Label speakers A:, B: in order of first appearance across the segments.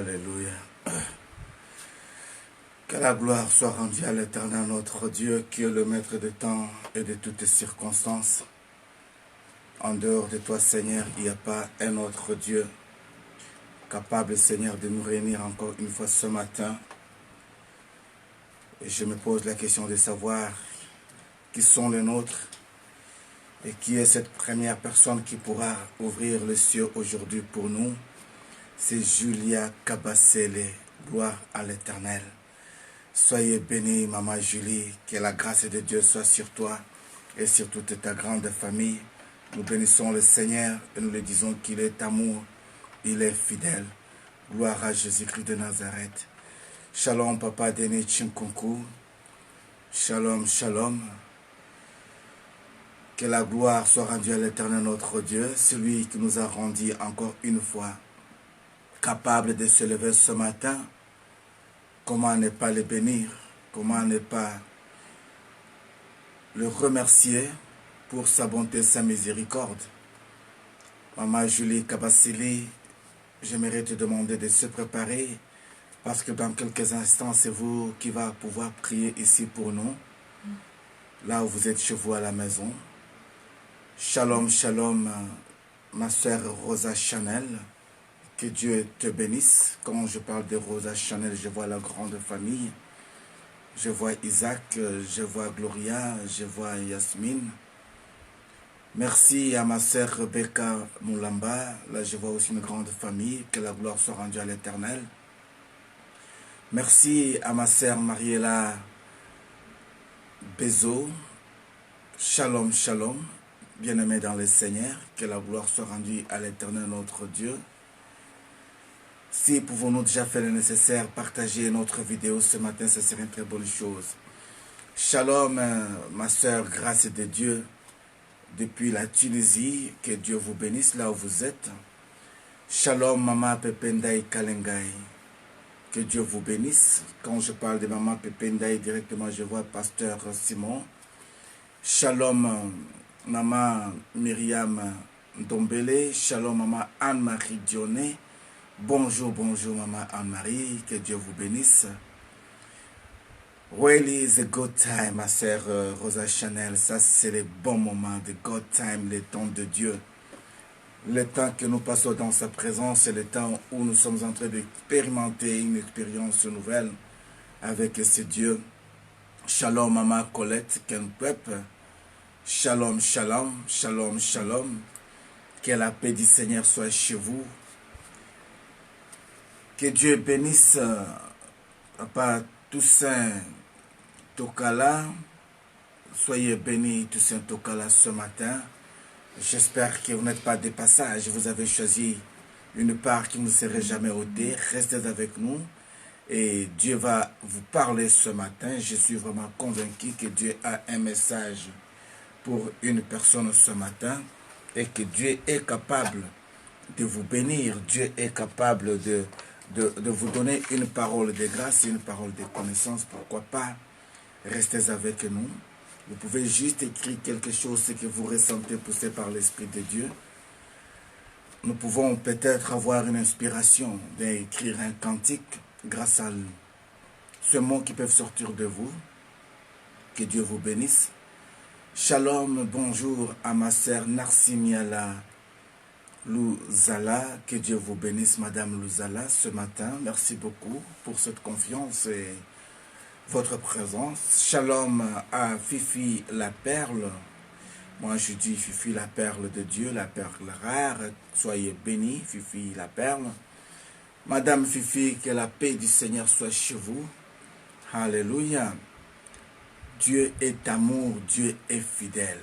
A: Alléluia. Que la gloire soit rendue à l'Éternel, notre Dieu, qui est le maître des temps et de toutes circonstances. En dehors de toi, Seigneur, il n'y a pas un autre Dieu capable, Seigneur, de nous réunir encore une fois ce matin. Et je me pose la question de savoir qui sont les nôtres et qui est cette première personne qui pourra ouvrir les cieux aujourd'hui pour nous. C'est Julia Kabasele. Gloire à l'Éternel. Soyez bénie, Maman Julie, que la grâce de Dieu soit sur toi et sur toute ta grande famille. Nous bénissons le Seigneur et nous lui disons qu'il est amour, il est fidèle. Gloire à Jésus-Christ de Nazareth. Shalom, Papa Denis Chinkunku. Shalom, shalom. Que la gloire soit rendue à l'Éternel notre Dieu, celui qui nous a rendu encore une fois capable de se lever ce matin. Comment ne pas le bénir? Comment ne pas le remercier pour sa bonté, sa miséricorde? Maman Julie Kabasili, j'aimerais te demander de se préparer parce que dans quelques instants, c'est vous qui va pouvoir prier ici pour nous, là où vous êtes chez vous à la maison. Shalom, shalom, ma soeur Rosa Chanel. Que Dieu te bénisse. Quand je parle de Rosa Chanel, je vois la grande famille. Je vois Isaac, je vois Gloria, je vois Yasmine. Merci à ma sœur Rebecca Moulamba. Là, je vois aussi une grande famille. Que la gloire soit rendue à l'Éternel. Merci à ma sœur Mariela Bezo. Shalom, shalom. Bien-aimés dans le Seigneur. Que la gloire soit rendue à l'Éternel, notre Dieu. Si pouvons-nous déjà faire le nécessaire, partager notre vidéo ce matin, ce serait une très bonne chose. Shalom, ma soeur, grâce de Dieu, depuis la Tunisie, que Dieu vous bénisse là où vous êtes. Shalom, Maman Pependai Kalengai, que Dieu vous bénisse. Quand je parle de Maman Pependai, directement je vois Pasteur Simon. Shalom, Maman Myriam Ndombele. Shalom, Maman Anne-Marie Dionnet. Bonjour, bonjour, Maman Anne-Marie, que Dieu vous bénisse. Really is a good time, ma sœur Rosa Chanel. Ça, c'est les bons moments de God time, le temps de Dieu. Le temps que nous passons dans sa présence, c'est le temps où nous sommes en train d'expérimenter une expérience nouvelle avec ce Dieu. Shalom, Maman Colette Kenpep. Shalom, shalom, shalom, shalom. Que la paix du Seigneur soit chez vous. Que Dieu bénisse Papa Toussaint Tokala. Soyez bénis Toussaint Tokala ce matin. J'espère que vous n'êtes pas des passages. Vous avez choisi une part qui ne serait jamais ôtée. Restez avec nous. Et Dieu va vous parler ce matin. Je suis vraiment convaincu que Dieu a un message pour une personne ce matin. Et que Dieu est capable de vous bénir. Dieu est capable de vous donner une parole de grâce et une parole de connaissance. Pourquoi pas? Restez avec nous. Vous pouvez juste écrire quelque chose, ce que vous ressentez poussé par l'Esprit de Dieu. Nous pouvons peut-être avoir une inspiration d'écrire un cantique grâce à ce mot qui peuvent sortir de vous. Que Dieu vous bénisse. Shalom, bonjour à ma sœur Narsimiala Louzala, que Dieu vous bénisse, Madame Louzala, ce matin. Merci beaucoup pour cette confiance et votre présence. Shalom à Fifi la Perle. Moi, je dis Fifi la Perle de Dieu, la perle rare. Soyez bénis, Fifi la Perle. Madame Fifi, que la paix du Seigneur soit chez vous. Alléluia. Dieu est amour, Dieu est fidèle.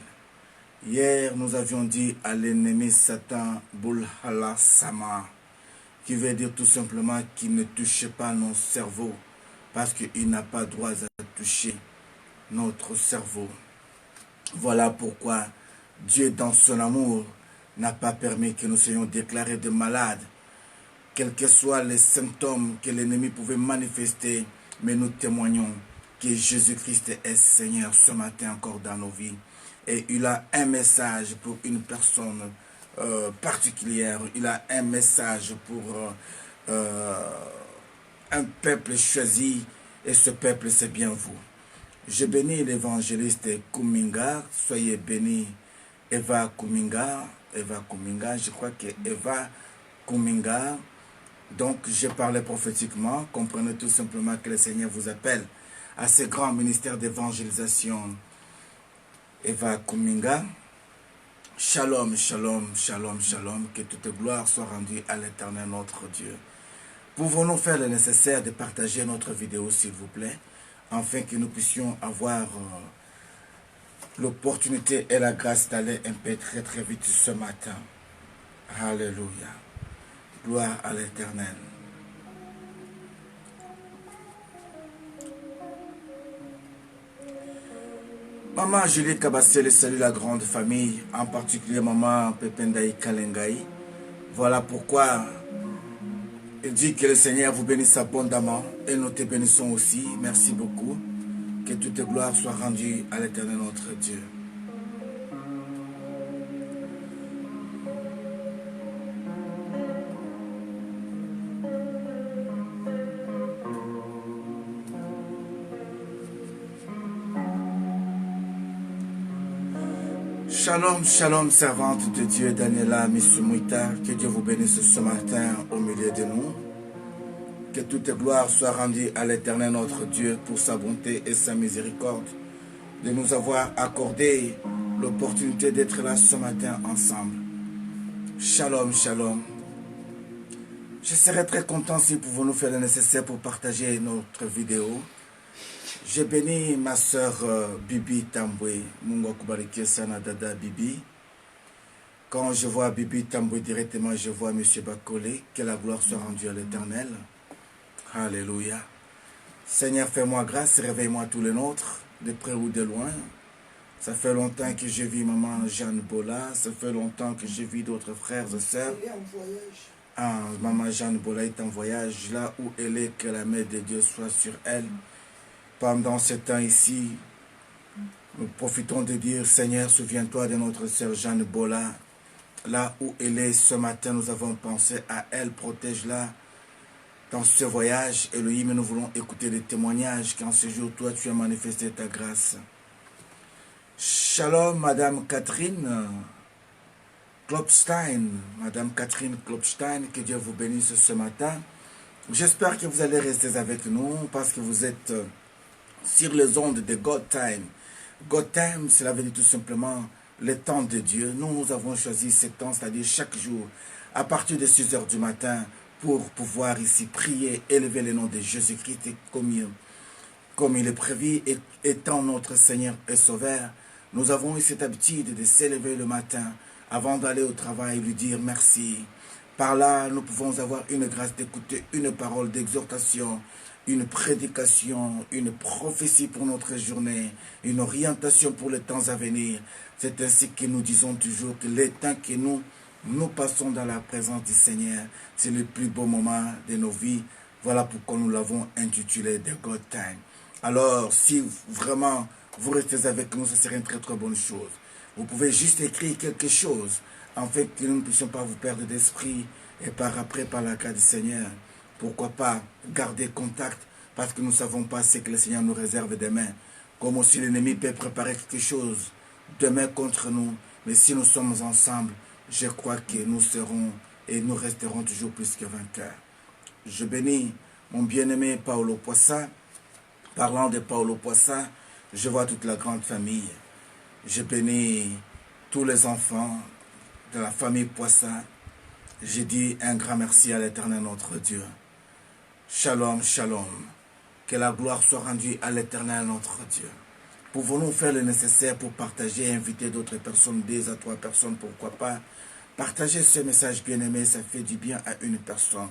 A: Hier, nous avions dit à l'ennemi Satan, Bulhala Sama, qui veut dire tout simplement qu'il ne touche pas nos cerveaux, parce qu'il n'a pas droit à toucher notre cerveau. Voilà pourquoi Dieu, dans son amour, n'a pas permis que nous soyons déclarés de malades, quels que soient les symptômes que l'ennemi pouvait manifester, mais nous témoignons que Jésus-Christ est Seigneur ce matin encore dans nos vies. Et il a un message pour une personne particulière. Il a un message pour un peuple choisi et ce peuple c'est bien vous. Je bénis l'évangéliste Kuminga, soyez bénis Eva Kuminga, je crois que Eva Kuminga. Donc je parlais prophétiquement, comprenez tout simplement que le Seigneur vous appelle à ce grand ministère d'évangélisation. Eva Kuminga, shalom, shalom, shalom, shalom, que toute gloire soit rendue à l'Éternel notre Dieu. Pouvons-nous faire le nécessaire de partager notre vidéo s'il vous plaît, afin que nous puissions avoir l'opportunité et la grâce d'aller un peu très très vite ce matin. Alléluia. Gloire à l'Éternel. Maman Julie Kabassele salue la grande famille, en particulier maman Pependaï Kalengaï. Voilà pourquoi il dit que le Seigneur vous bénisse abondamment et nous te bénissons aussi. Merci beaucoup. Que toute gloire soit rendue à l'Éternel notre Dieu. Shalom, shalom, servante de Dieu, Daniela Missumuita, que Dieu vous bénisse ce matin au milieu de nous. Que toute gloire soit rendue à l'Éternel notre Dieu pour sa bonté et sa miséricorde, de nous avoir accordé l'opportunité d'être là ce matin ensemble. Shalom, shalom. Je serais très content si nous pouvons nous faire le nécessaire pour partager notre vidéo. Je bénis ma soeur Bibi Tamboué, Mungo Kubarike Sana Dada Bibi. Quand je vois Bibi Tamboué directement, je vois M. Bakole. Que la gloire soit rendue à l'Éternel. Alléluia. Seigneur, fais-moi grâce, réveille-moi tous les nôtres, de près ou de loin. Ça fait longtemps que je vis maman Jeanne Bola. Ça fait longtemps que je vis d'autres frères et sœurs.
B: Elle est en voyage.
A: Ah, maman Jeanne Bola est en voyage. Là où elle est, que la main de Dieu soit sur elle. Pendant ce temps ici, nous profitons de dire, Seigneur, souviens-toi de notre sœur Jeanne Bola. Là où elle est ce matin, nous avons pensé à elle, protège-la dans ce voyage. Elohim, nous voulons écouter les témoignages qu'en ce jour, toi, tu as manifesté ta grâce. Shalom, Madame Catherine Klopstein. Madame Catherine Klopstein, que Dieu vous bénisse ce matin. J'espère que vous allez rester avec nous parce que vous êtes sur les ondes de God Time. God Time, cela veut dire tout simplement le temps de Dieu. Nous avons choisi ce temps, c'est-à-dire chaque jour, à partir de 6 heures du matin, pour pouvoir ici prier, élever le nom de Jésus-Christ comme il est prévu, étant notre Seigneur et Sauveur. Nous avons eu cette habitude de s'élever le matin avant d'aller au travail, lui dire merci. Par là, nous pouvons avoir une grâce d'écouter une parole d'exhortation, une prédication, une prophétie pour notre journée, une orientation pour les temps à venir. C'est ainsi que nous disons toujours que les temps que nous passons dans la présence du Seigneur, c'est le plus beau moment de nos vies. Voilà pourquoi nous l'avons intitulé The God Time. Alors, si vraiment vous restez avec nous, ce serait une très très bonne chose. Vous pouvez juste écrire quelque chose, afin que nous ne puissions pas vous perdre d'esprit, et par après, par la grâce du Seigneur, pourquoi pas garder contact, parce que nous ne savons pas ce que le Seigneur nous réserve demain. Comme aussi l'ennemi peut préparer quelque chose demain contre nous, mais si nous sommes ensemble, je crois que nous serons et nous resterons toujours plus que vainqueurs. Je bénis mon bien-aimé Paolo Poissa. Parlant de Paolo Poissa, je vois toute la grande famille. Je bénis tous les enfants de la famille Poissa. Je dis un grand merci à l'Éternel notre Dieu. Shalom, shalom. Que la gloire soit rendue à l'Éternel notre Dieu. Pouvons-nous faire le nécessaire pour partager et inviter d'autres personnes, 2 à 3 personnes, pourquoi pas. Partager ce message bien-aimé, ça fait du bien à une personne.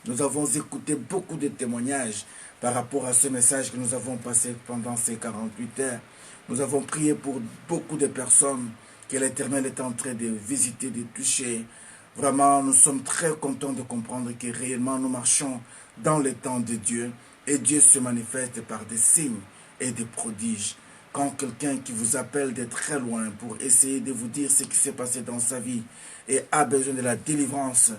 A: Nous avons écouté beaucoup de témoignages par rapport à ce message que nous avons passé pendant ces 48 heures. Nous avons prié pour beaucoup de personnes que l'Éternel est en train de visiter, de toucher. Vraiment, nous sommes très contents de comprendre que réellement nous marchons dans le temps de Dieu et Dieu se manifeste par des signes et des prodiges. Quand quelqu'un qui vous appelle de très loin pour essayer de vous dire ce qui s'est passé dans sa vie et a besoin de la délivrance,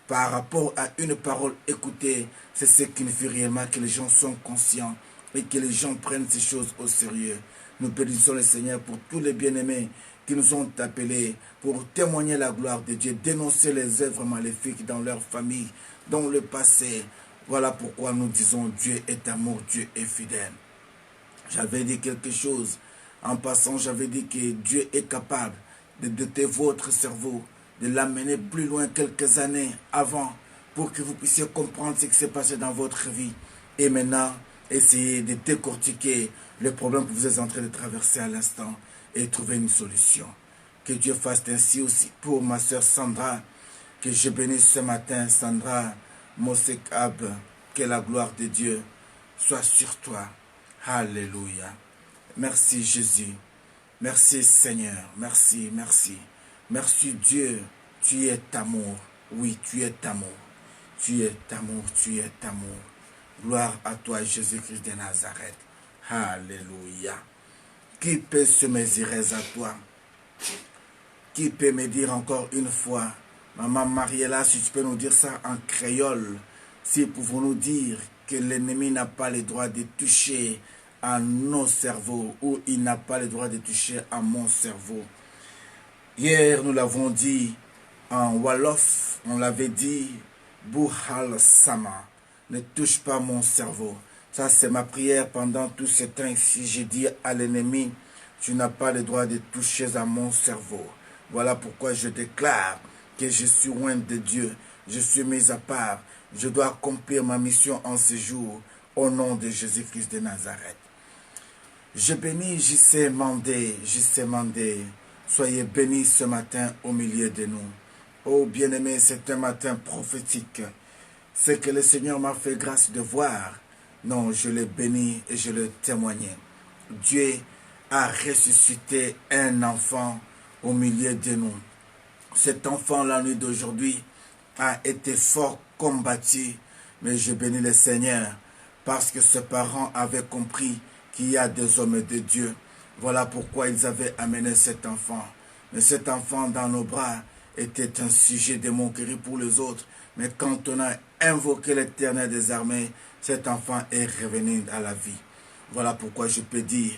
A: par rapport à une parole écoutée, c'est ce qui nous fait réellement que les gens sont conscients et que les gens prennent ces choses au sérieux. Nous bénissons le Seigneur pour tous les bien-aimés qui nous ont appelés pour témoigner la gloire de Dieu, dénoncer les œuvres maléfiques dans leur famille, dans le passé. Voilà pourquoi nous disons Dieu est amour, Dieu est fidèle. J'avais dit quelque chose. En passant, j'avais dit que Dieu est capable de doter votre cerveau, de l'amener plus loin quelques années avant pour que vous puissiez comprendre ce qui s'est passé dans votre vie. Et maintenant, essayez de décortiquer le problème que vous êtes en train de traverser à l'instant et trouver une solution. Que Dieu fasse ainsi aussi pour ma soeur Sandra, que je bénisse ce matin, Sandra Mosekab, que la gloire de Dieu soit sur toi. Alléluia. Merci Jésus. Merci Seigneur. Merci, merci. Merci Dieu. Tu es amour. Oui, tu es amour. Tu es amour, tu es amour. Gloire à toi Jésus-Christ de Nazareth. Alléluia. Qui peut se mesurer à toi? Qui peut me dire encore une fois, Maman Mariella, si tu peux nous dire ça en créole, si pouvons-nous dire que l'ennemi n'a pas le droit de toucher à nos cerveaux ou il n'a pas le droit de toucher à mon cerveau. Hier, nous l'avons dit en Wolof, on l'avait dit, Bouhal Sama, ne touche pas mon cerveau. Ça, c'est ma prière pendant tout ce temps ici. J'ai dit à l'ennemi, tu n'as pas le droit de toucher à mon cerveau. Voilà pourquoi je déclare que je suis loin de Dieu. Je suis mis à part. Je dois accomplir ma mission en ce jour au nom de Jésus-Christ de Nazareth. Je bénis J.C. Mandé. J.C. Mandé. Soyez bénis ce matin au milieu de nous. Oh bien-aimé, c'est un matin prophétique. C'est que le Seigneur m'a fait grâce de voir. Non, je l'ai béni et je le témoignais. Dieu a ressuscité un enfant au milieu de nous. Cet enfant, la nuit d'aujourd'hui, a été fort combattu, mais je bénis le Seigneur parce que ses parents avaient compris qu'il y a des hommes de Dieu. Voilà pourquoi ils avaient amené cet enfant. Mais cet enfant dans nos bras était un sujet de moquerie pour les autres. Mais quand on a invoqué l'Éternel des armées, cet enfant est revenu à la vie. Voilà pourquoi je peux dire,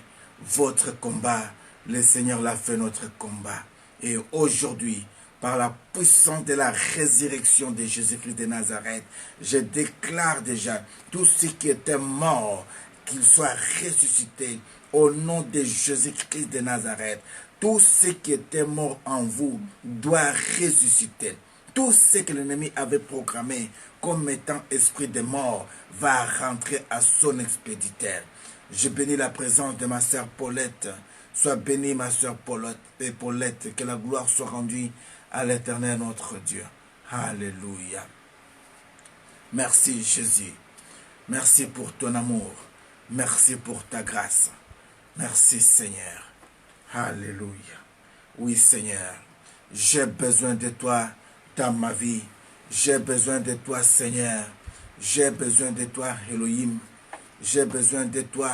A: votre combat, le Seigneur l'a fait notre combat. Et aujourd'hui, par la puissance de la résurrection de Jésus-Christ de Nazareth, je déclare déjà tout ce qui était mort, qu'il soit ressuscité au nom de Jésus-Christ de Nazareth. Tout ce qui était mort en vous doit ressusciter. Tout ce que l'ennemi avait programmé comme étant esprit de mort va rentrer à son expéditeur. Je bénis la présence de ma sœur Paulette. Sois bénie ma sœur Paulette, que la gloire soit rendue à l'Éternel notre Dieu. Alléluia. Merci Jésus. Merci pour ton amour. Merci pour ta grâce. Merci Seigneur. Alléluia. Oui Seigneur, j'ai besoin de toi dans ma vie. J'ai besoin de toi Seigneur. J'ai besoin de toi Elohim. J'ai besoin de toi,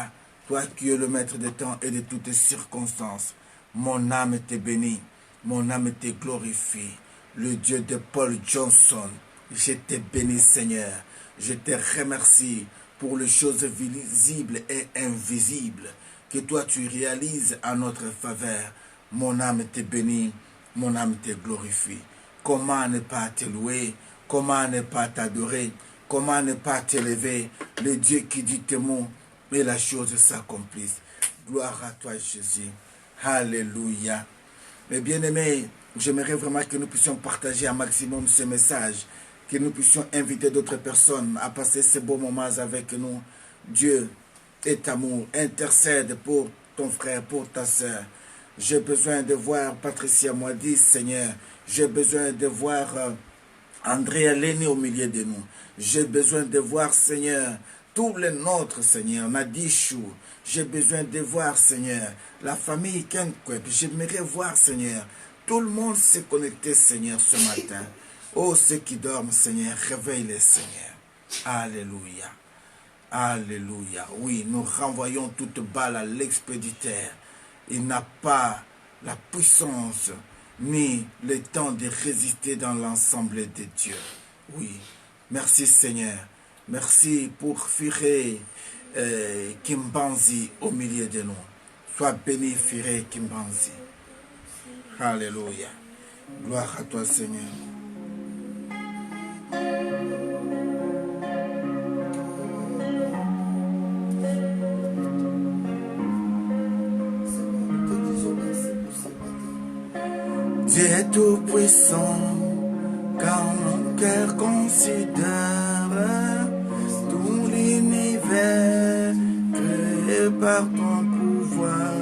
A: toi qui es le maître des temps et de toutes circonstances. Mon âme te bénit. Mon âme te glorifie. Le Dieu de Paul Johnson, je te bénis Seigneur. Je te remercie pour les choses visibles et invisibles que toi tu réalises à notre faveur. Mon âme te bénit, mon âme te glorifie. Comment ne pas te louer? Comment ne pas t'adorer? Comment ne pas t'élever? Le Dieu qui dit tes mots et la chose s'accomplisse. Gloire à toi Jésus. Alléluia. Mais bien aimés, j'aimerais vraiment que nous puissions partager un maximum ce message, que nous puissions inviter d'autres personnes à passer ces beaux moments avec nous. Dieu est amour. Intercède pour ton frère, pour ta soeur. J'ai besoin de voir Patricia Moadi, Seigneur. J'ai besoin de voir Andrea Lenny au milieu de nous. J'ai besoin de voir, Seigneur, tous les nôtres, Seigneur. Nadichou. J'ai besoin de voir, Seigneur, la famille Kenkweb. J'aimerais voir, Seigneur, tout le monde s'est connecté, Seigneur, ce matin. Oh, ceux qui dorment, Seigneur, réveille-les, Seigneur. Alléluia. Alléluia. Oui, nous renvoyons toute balle à l'expéditeur. Il n'a pas la puissance ni le temps de résister dans l'ensemble de Dieu. Oui. Merci Seigneur. Merci pour Firé Kimbanzi au milieu de nous. Sois béni Firé Kimbanzi. Alléluia. Gloire à toi Seigneur. Dieu est tout puissant, quand mon cœur considère tout l'univers créé par ton pouvoir.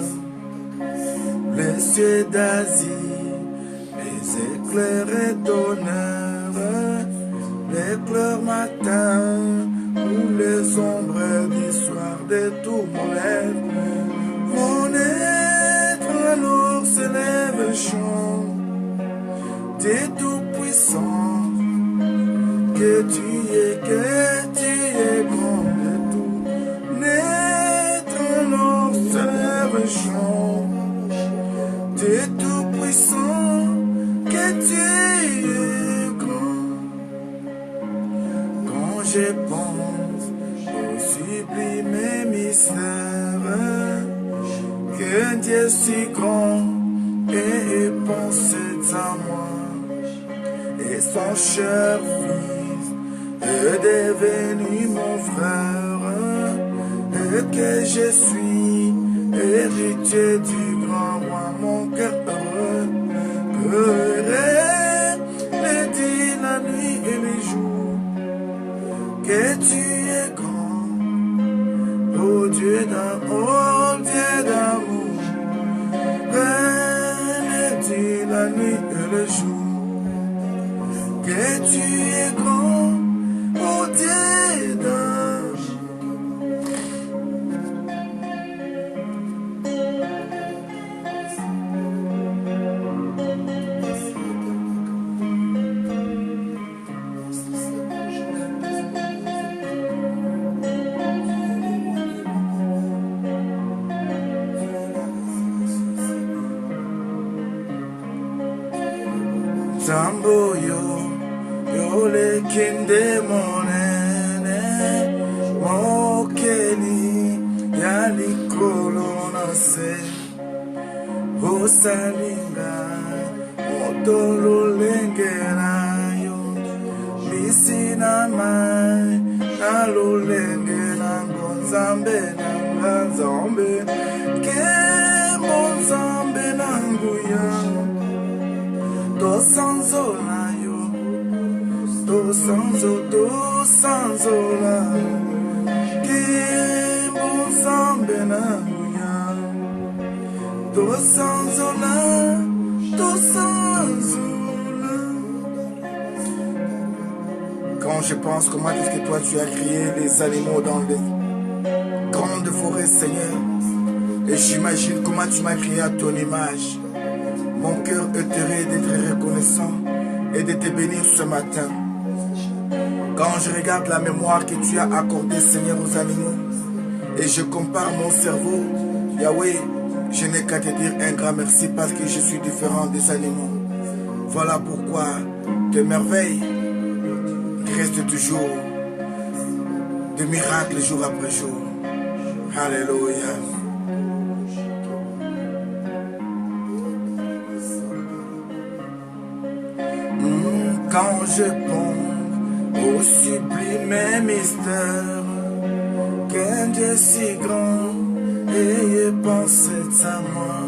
A: Les cieux d'Asie, les éclairs étonneurs, l'éclair matin, ou les ombres du soir de tout mon être. Mon être alors s'élève et chante. Tu es tout puissant, que tu es grand de tout. Naître alors s'élève et chante. Tu es tout puissant, que tu es grand. Quand je pense au sublime mystère, que Dieu si grand et pense à moi. Et son cher fils est devenu mon frère, et que je suis héritier du grand roi, mon cœur heureux, le dit la nuit et les jours, que tu es grand, ô Dieu d'amour, le dit la nuit et le jour. Que tu es grand, ô Dieu d'amour. Zamboyo. Ole kinde monene mokeli yali kolona se osalinga otolo lengera yo bisina mai nalo lengera ngonzambe nangazombe ke monzambe nanguya to sanzola Sanzola, que Mozambe nanguya, do Sanzola. Quand je pense comment est-ce que toi tu as créé les animaux dans les grandes forêts, Seigneur, et j'imagine comment tu m'as créé à ton image, mon cœur est heureux d'être reconnaissant et de te bénir ce matin. Quand je regarde la mémoire que tu as accordée, Seigneur, aux animaux, et je compare mon cerveau, Yahweh, je n'ai qu'à te dire un grand merci parce que je suis différent des animaux. Voilà pourquoi tes merveilles restent toujours de miracles jour après jour. Alléluia. Quand je pense au sublime mystère, qu'un Dieu si grand ait pensé à moi,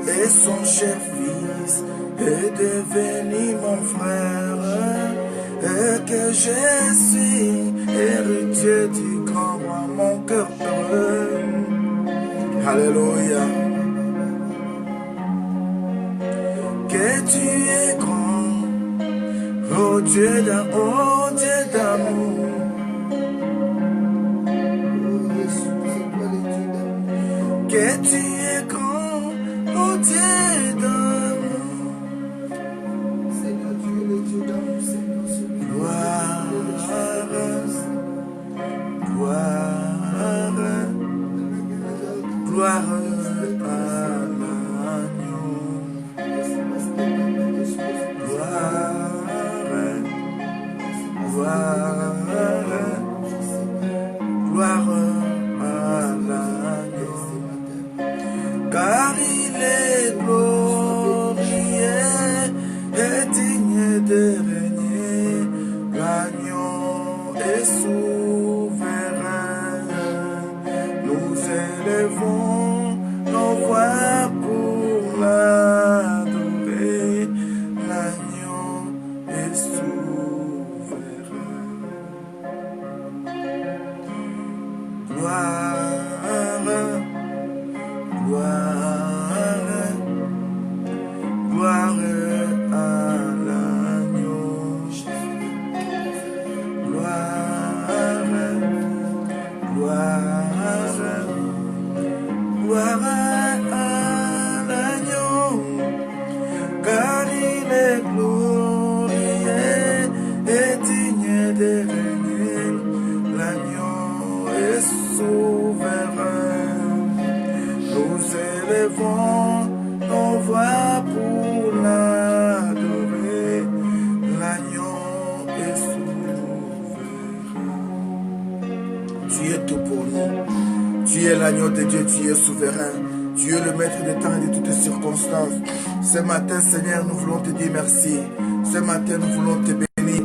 A: et son cher fils est devenu mon frère, et que je suis héritier du grand roi, mon cœur heureux. Alléluia. Que tu es grand, ô Dieu d'amour. Que tu es grand, ô Dieu d'amour. Seigneur Dieu, le Dieu d'amour, Seigneur. Gloire, gloire à l'agneau. Gloire est souverain. Nous élevons nos voix pour l'adorer. L'agneau est souverain. Gloire, gloire, gloire à l'agneau. Gloire, gloire, gloire à l'agneau, car il est glorieux et digne de régner. L'agneau est souverain. Nous élevons nos voix pour l'adorer. L'agneau est souverain. Tu es tout pour nous. Tu es l'agneau de Dieu, tu es souverain. Tu es le maître des temps et de toutes circonstances. Ce matin, Seigneur, nous voulons te dire merci. Ce matin, nous voulons te bénir.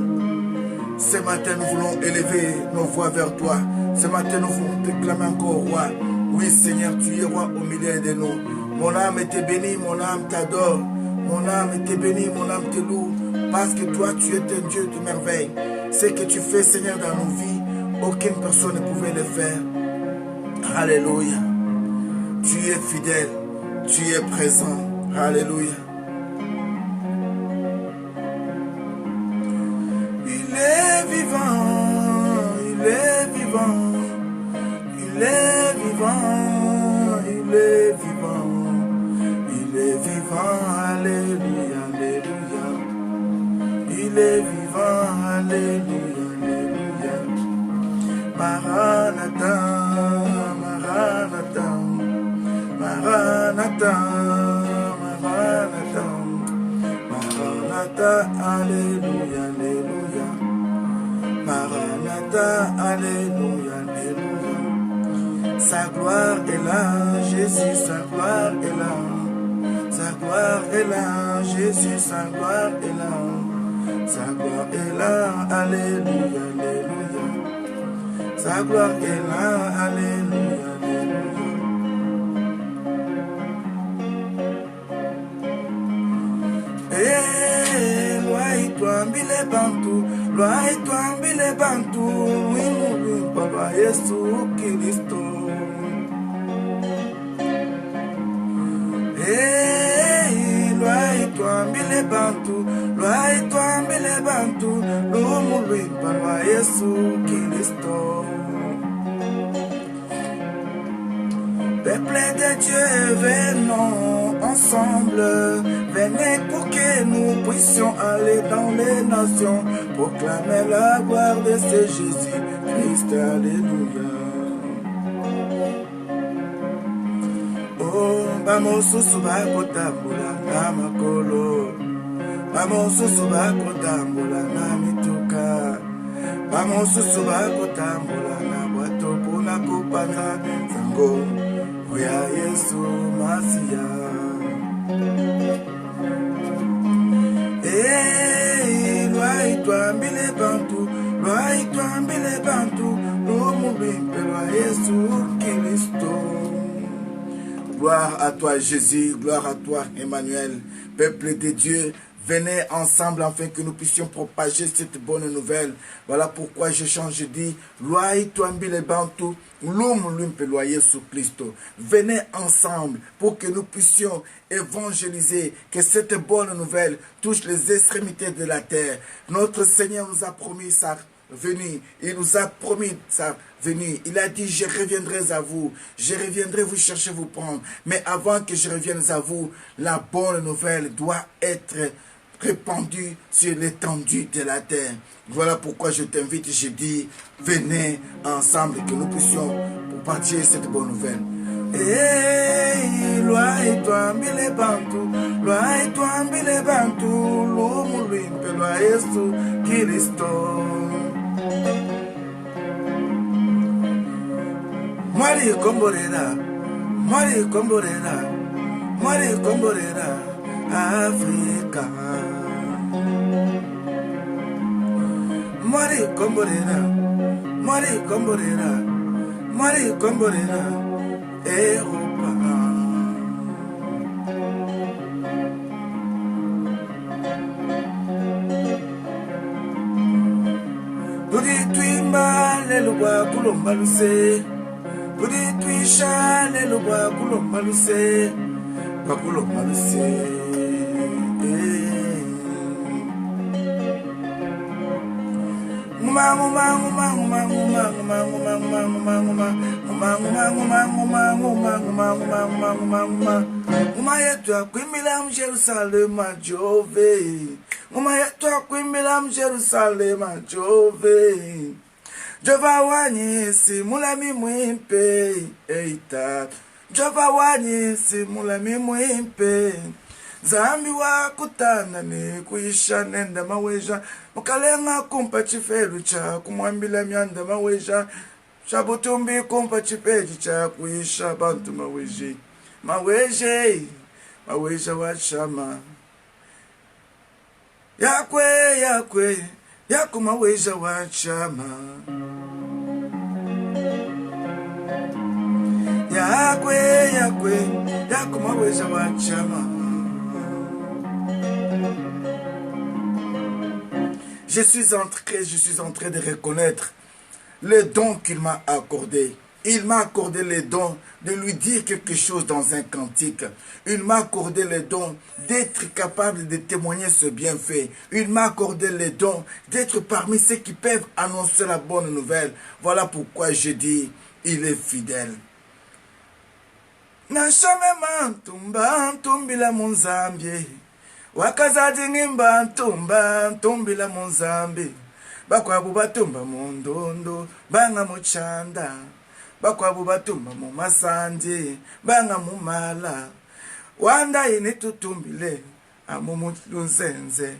A: Ce matin, nous voulons élever nos voix vers toi. Ce matin, nous voulons te clamer encore roi. Oui, Seigneur, tu es roi au milieu de nous. Mon âme est bénie, mon âme t'adore. Mon âme est bénie, mon âme te loue. Parce que toi, tu es un Dieu de merveille. Ce que tu fais, Seigneur, dans nos vies, aucune personne ne pouvait le faire. Alléluia. Tu es fidèle. Tu es présent. Alléluia. Il est vivant. Il est vivant. Il est vivant. Il est vivant. Il est vivant. Alléluia. Alléluia. Il est vivant. Alléluia. Alléluia. Maranatha. Maranatha, Maranatha, Maranatha, Maranatha, Alléluia, Alléluia, Maranatha, Alléluia, Alléluia. Sa gloire est là, Jésus, sa gloire est là, sa gloire est là, Jésus, sa gloire est là, sa gloire est là, Alléluia, Alléluia. Sa gloire est là, alléluia, alléluia. Eh, loi et toi, mbile bantu, loi et toi, mbile bantu, oui, mon papa, Jésus Christo. Eh, loi et toi, mbile bantu, loi et toi, mbile bantu, l'homme, lui, papa, Jésus Christo. Peuple de Dieu, venons ensemble, venez pour que nous puissions aller dans les nations, proclamer la gloire de ce Jésus-Christ, alléluia. Oh, bamosusu bakotambula na makolo, bamosusu bakotambula na mituka, bamosusu bakotambula na bwato pona kopanza sango. Oya Yesu Masia. Eh, loi et toi, mbile bantu, loi et toi, mbile bantu, l'homme loi Yesu Christo. Gloire à toi Jésus, gloire à toi Emmanuel, peuple de Dieu. Venez ensemble afin que nous puissions propager cette bonne nouvelle. Voilà pourquoi je change, je dis, loi et toi, mbile bantu, l'homme loi Yesu Christo. Venez ensemble pour que nous puissions évangéliser, que cette bonne nouvelle touche les extrémités de la terre. Notre Seigneur nous a promis sa venue. Il nous a promis sa venue. Il a dit, je reviendrai à vous. Je reviendrai vous chercher, vous prendre. Mais avant que je revienne à vous, la bonne nouvelle doit être répandue sur l'étendue de la terre. Voilà pourquoi je t'invite, je dis, venez ensemble que nous puissions partager cette bonne nouvelle. Eh, loi et toi, mbile bantu, loi et toi, mbile bantu, l'homme limpe, loi Yesu Christo. Mari komborera, Mari komborera, Mari komborera, Africa. Mari komborera, Mari Komborera, Mari Komborera, Europa. Pudi tuimba lelubwa kulomba luse, pudi tuisha lelubwa kulomba luse, bakulomba luse. Uma yetu akwimila Jerusalem Jove. Uma yetu akwimila Jerusalem Jove. Jova wani simula mi mwimpe eita. Jova wani simula mi mwimpe. Zambi wa kutana ni kuisha nenda maweja. Mukalenga kumpa chiferu cha kumwambila mianda maweja. Shabutumbi kumpa chipeji cha kuisha bantu maweji. Maweje, maweja wa shama. Yakwe, yakwe, yaku maweja wa shama. Yakwe, yakwe, yaku maweja wa shama. Je suis en train de reconnaître le don qu'il m'a accordé. Il m'a accordé le don de lui dire quelque chose dans un cantique. Il m'a accordé le don d'être capable de témoigner ce bienfait. Il m'a accordé le don d'être parmi ceux qui peuvent annoncer la bonne nouvelle. Voilà pourquoi je dis, il est fidèle. Nashamema tumba tumbila munzambie. Wakazadi ngimba tumbila munzambie. Bakwabu batumba mundondo banga muchanda. Bakwabu batumba mu masandi banga mu mala. Wanda ini tutumbile amumulunzenze.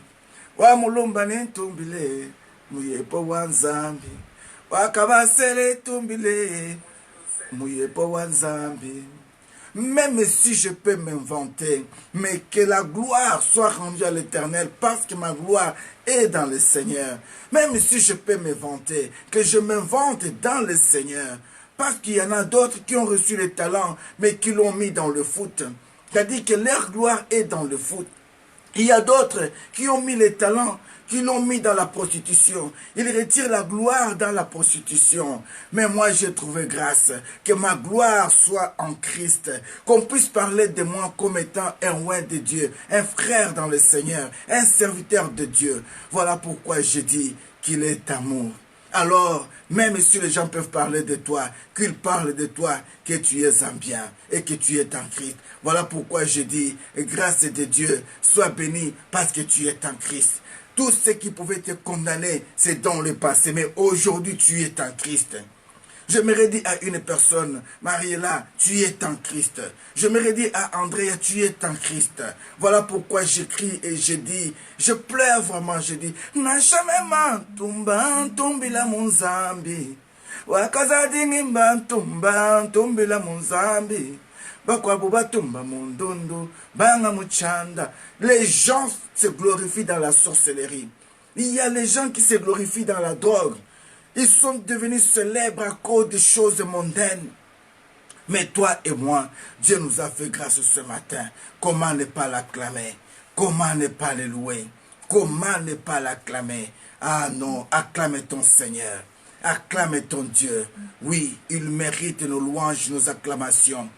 A: Wamulumba ni tumbile muyepo wanzambi. Wakabasele tumbile muyepo wanzambi. Même si je peux m'inventer, mais que la gloire soit rendue à l'Éternel parce que ma gloire est dans le Seigneur. Même si je peux m'inventer, que je m'invente dans le Seigneur. Parce qu'il y en a d'autres qui ont reçu les talents, mais qui l'ont mis dans le foot. C'est-à-dire que leur gloire est dans le foot. Il y a d'autres qui ont mis les talents, qui l'ont mis dans la prostitution. Ils retirent la gloire dans la prostitution. Mais moi, j'ai trouvé grâce. Que ma gloire soit en Christ. Qu'on puisse parler de moi comme étant un roi de Dieu, un frère dans le Seigneur, un serviteur de Dieu. Voilà pourquoi je dis qu'il est amour. Alors, même si les gens peuvent parler de toi, qu'ils parlent de toi, que tu es en bien et que tu es en Christ. Voilà pourquoi je dis, grâce de Dieu, sois béni parce que tu es en Christ. Tout ce qui pouvait te condamner, c'est dans le passé, mais aujourd'hui tu es en Christ. Je me redis à une personne, Mariela, tu es en Christ. Je me redis à Andrea, tu es en Christ. Voilà pourquoi j'écris et je dis, je pleure vraiment, je dis, Nashamema tumba tumbila munzambi. Wakazadi ngimba tumba tumbila munzambi. Bakwabuba tumba mundondo, banga muchanda. Les gens se glorifient dans la sorcellerie. Il y a les gens qui se glorifient dans la drogue. Ils sont devenus célèbres à cause des choses mondaines. Mais toi et moi, Dieu nous a fait grâce ce matin. Comment ne pas l'acclamer? Comment ne pas le louer? Comment ne pas l'acclamer? Ah non, acclame ton Seigneur. Acclame ton Dieu. Oui, il mérite nos louanges, nos acclamations.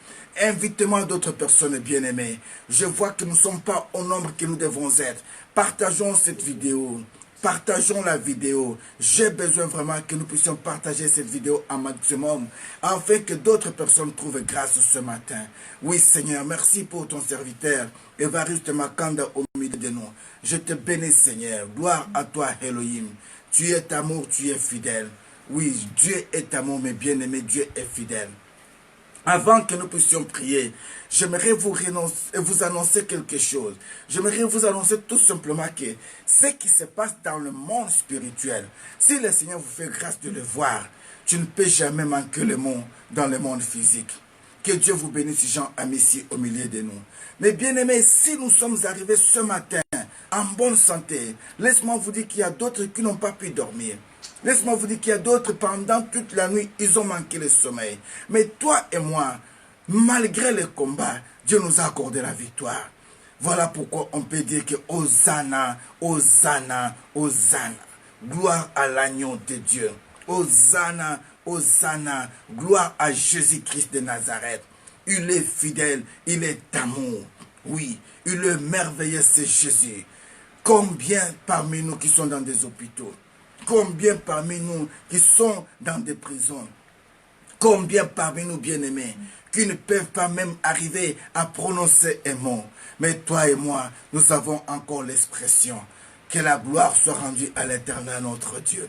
A: Invite-moi d'autres personnes bien-aimées. Je vois que nous ne sommes pas au nombre que nous devons être. Partageons cette vidéo. Partageons la vidéo. J'ai besoin vraiment que nous puissions partager cette vidéo un maximum afin que d'autres personnes trouvent grâce ce matin. Oui Seigneur, merci pour ton serviteur Évariste Makanda au milieu de nous. Je te bénis Seigneur. Gloire à toi Elohim. Tu es amour, tu es fidèle. Oui, Dieu est amour, mais bien-aimé, Dieu est fidèle. Avant que nous puissions prier, j'aimerais vous annoncer quelque chose. J'aimerais vous annoncer tout simplement que ce qui se passe dans le monde spirituel, si le Seigneur vous fait grâce de le voir, tu ne peux jamais manquer le mot dans le monde physique. Que Dieu vous bénisse, Jean, amis ici au milieu de nous. Mais bien aimés, si nous sommes arrivés ce matin en bonne santé, laisse-moi vous dire qu'il y a d'autres qui n'ont pas pu dormir. Laisse-moi vous dire qu'il y a d'autres, pendant toute la nuit, ils ont manqué le sommeil. Mais toi et moi, malgré les combats, Dieu nous a accordé la victoire. Voilà pourquoi on peut dire que Hosanna, Hosanna, Hosanna. Gloire à l'agneau de Dieu. Hosanna, Hosanna. Gloire à Jésus-Christ de Nazareth. Il est fidèle, il est amour. Oui, il est merveilleux, c'est Jésus. Combien parmi nous qui sont dans des hôpitaux? Combien parmi nous qui sont dans des prisons? Combien parmi nous, bien-aimés, qui ne peuvent pas même arriver à prononcer un mot? Mais toi et moi, nous avons encore l'expression que la gloire soit rendue à l'Éternel notre Dieu.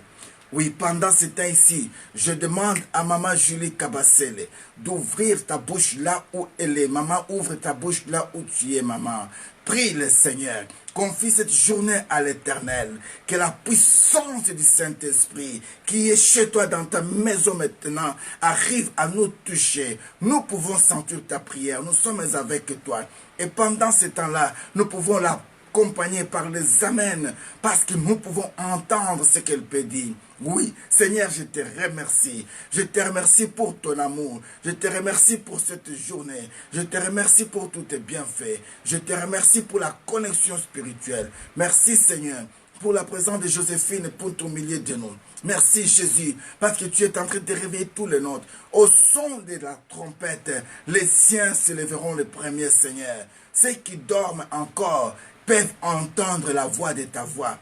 A: Oui, pendant ce temps ici, je demande à Maman Julie Kabasele d'ouvrir ta bouche là où elle est. Maman, ouvre ta bouche là où tu es, maman. Prie le Seigneur. Confie cette journée à l'Éternel. Que la puissance du Saint-Esprit qui est chez toi dans ta maison maintenant arrive à nous toucher. Nous pouvons sentir ta prière. Nous sommes avec toi. Et pendant ce temps-là, nous pouvons l'accompagner par les amens parce que nous pouvons entendre ce qu'elle peut dire. Oui, Seigneur, je te remercie. Je te remercie pour ton amour. Je te remercie pour cette journée. Je te remercie pour tous tes bienfaits. Je te remercie pour la connexion spirituelle. Merci, Seigneur, pour la présence de Joséphine pour ton milieu de nous. Merci, Jésus, parce que tu es en train de réveiller tous les nôtres. Au son de la trompette, les siens se lèveront le premier, Seigneur. Ceux qui dorment encore peuvent entendre la voix de ta voix.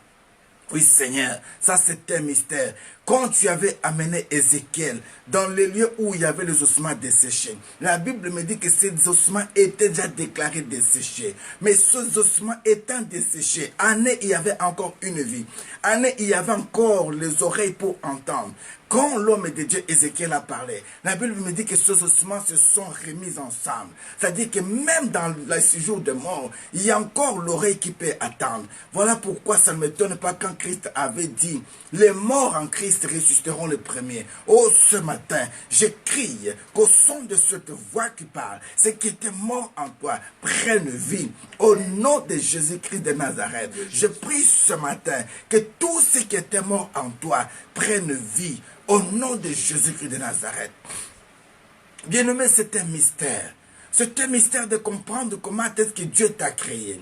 A: Oui, Seigneur, ça c'est un mystère. Quand tu avais amené Ézéchiel dans les lieux où il y avait les ossements desséchés, la Bible me dit que ces ossements étaient déjà déclarés desséchés. Mais ces ossements étant desséchés, en eux, il y avait encore une vie. En eux, il y avait encore les oreilles pour entendre. Quand l'homme de Dieu Ézéchiel a parlé, la Bible me dit que ces ossements se sont remis ensemble. C'est-à-dire que même dans le séjour de mort, il y a encore l'oreille qui peut attendre. Voilà pourquoi ça ne m'étonne pas quand Christ avait dit, les morts en Christ ressusciteront les premiers. Oh, ce matin, je crie qu'au son de cette voix qui parle, ce qui était mort en toi prenne vie. Au nom de Jésus-Christ de Nazareth, je prie ce matin que tout ce qui était mort en toi prenne vie. Au nom de Jésus-Christ de Nazareth. Bien-aimé, c'est un mystère. C'est un mystère de comprendre comment est-ce que Dieu t'a créé.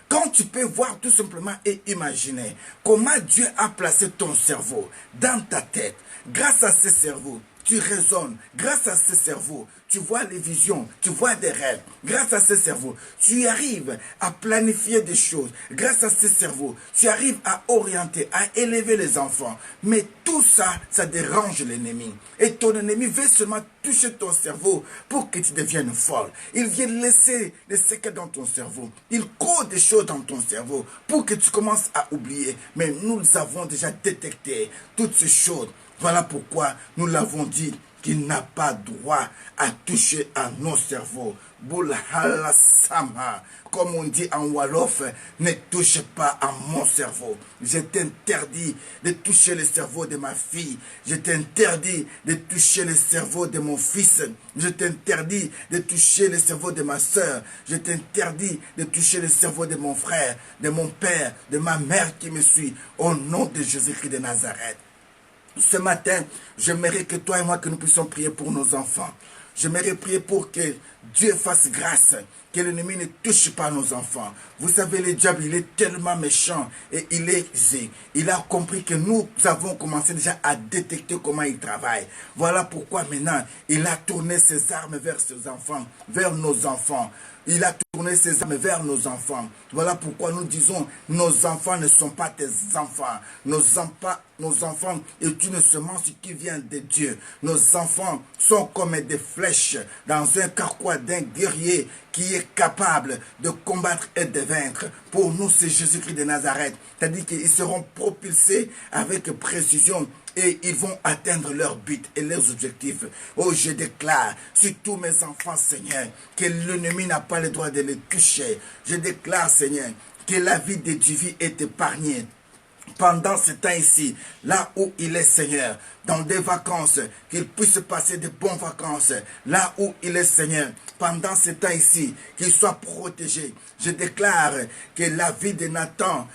A: Quand tu peux voir tout simplement et imaginer comment Dieu a placé ton cerveau dans ta tête, grâce à ce cerveau, tu raisonnes. Grâce à ce cerveau, tu vois les visions, tu vois des rêves. Grâce à ce cerveau, tu arrives à planifier des choses. Grâce à ce cerveau, tu arrives à orienter, à élever les enfants. Mais tout ça, ça dérange l'ennemi. Et ton ennemi veut seulement toucher ton cerveau pour que tu deviennes folle. Il vient laisser des séquelles dans ton cerveau. Il code des choses dans ton cerveau pour que tu commences à oublier. Mais nous avons déjà détecté toutes ces choses. Voilà pourquoi nous l'avons dit qu'il n'a pas droit à toucher à nos cerveaux. Boulhala Sama, comme on dit en Wolof, ne touche pas à mon cerveau. Je t'interdis de toucher le cerveau de ma fille. Je t'interdis de toucher le cerveau de mon fils. Je t'interdis de toucher le cerveau de ma soeur. Je t'interdis de toucher le cerveau de mon frère, de mon père, de ma mère qui me suit. Au nom de Jésus-Christ de Nazareth. Ce matin, j'aimerais que toi et moi, que nous puissions prier pour nos enfants. J'aimerais prier pour que Dieu fasse grâce, que l'ennemi ne touche pas nos enfants. Vous savez, le diable, il est tellement méchant et il a compris que nous avons commencé déjà à détecter comment il travaille. Voilà pourquoi maintenant, il a tourné ses armes vers ses enfants, vers nos enfants. Il a tourné ses armes vers nos enfants. Voilà pourquoi nous disons, nos enfants ne sont pas tes enfants. Nos enfants est une semence qui vient de Dieu. Nos enfants sont comme des flèches dans un carquois d'un guerrier qui est capable de combattre et de vaincre. Pour nous, c'est Jésus-Christ de Nazareth. C'est-à-dire qu'ils seront propulsés avec précision et ils vont atteindre leur but et leurs objectifs. Oh, je déclare sur tous mes enfants, Seigneur, que l'ennemi n'a pas le droit de les toucher. Je déclare, Seigneur, que la vie de Dieu est épargnée. Pendant ce temps ici, là où il est, Seigneur, dans des vacances, qu'il puisse passer de bonnes vacances, là où il est, Seigneur, pendant ce temps ici, qu'il soit protégé. Je déclare que la vie de Nathan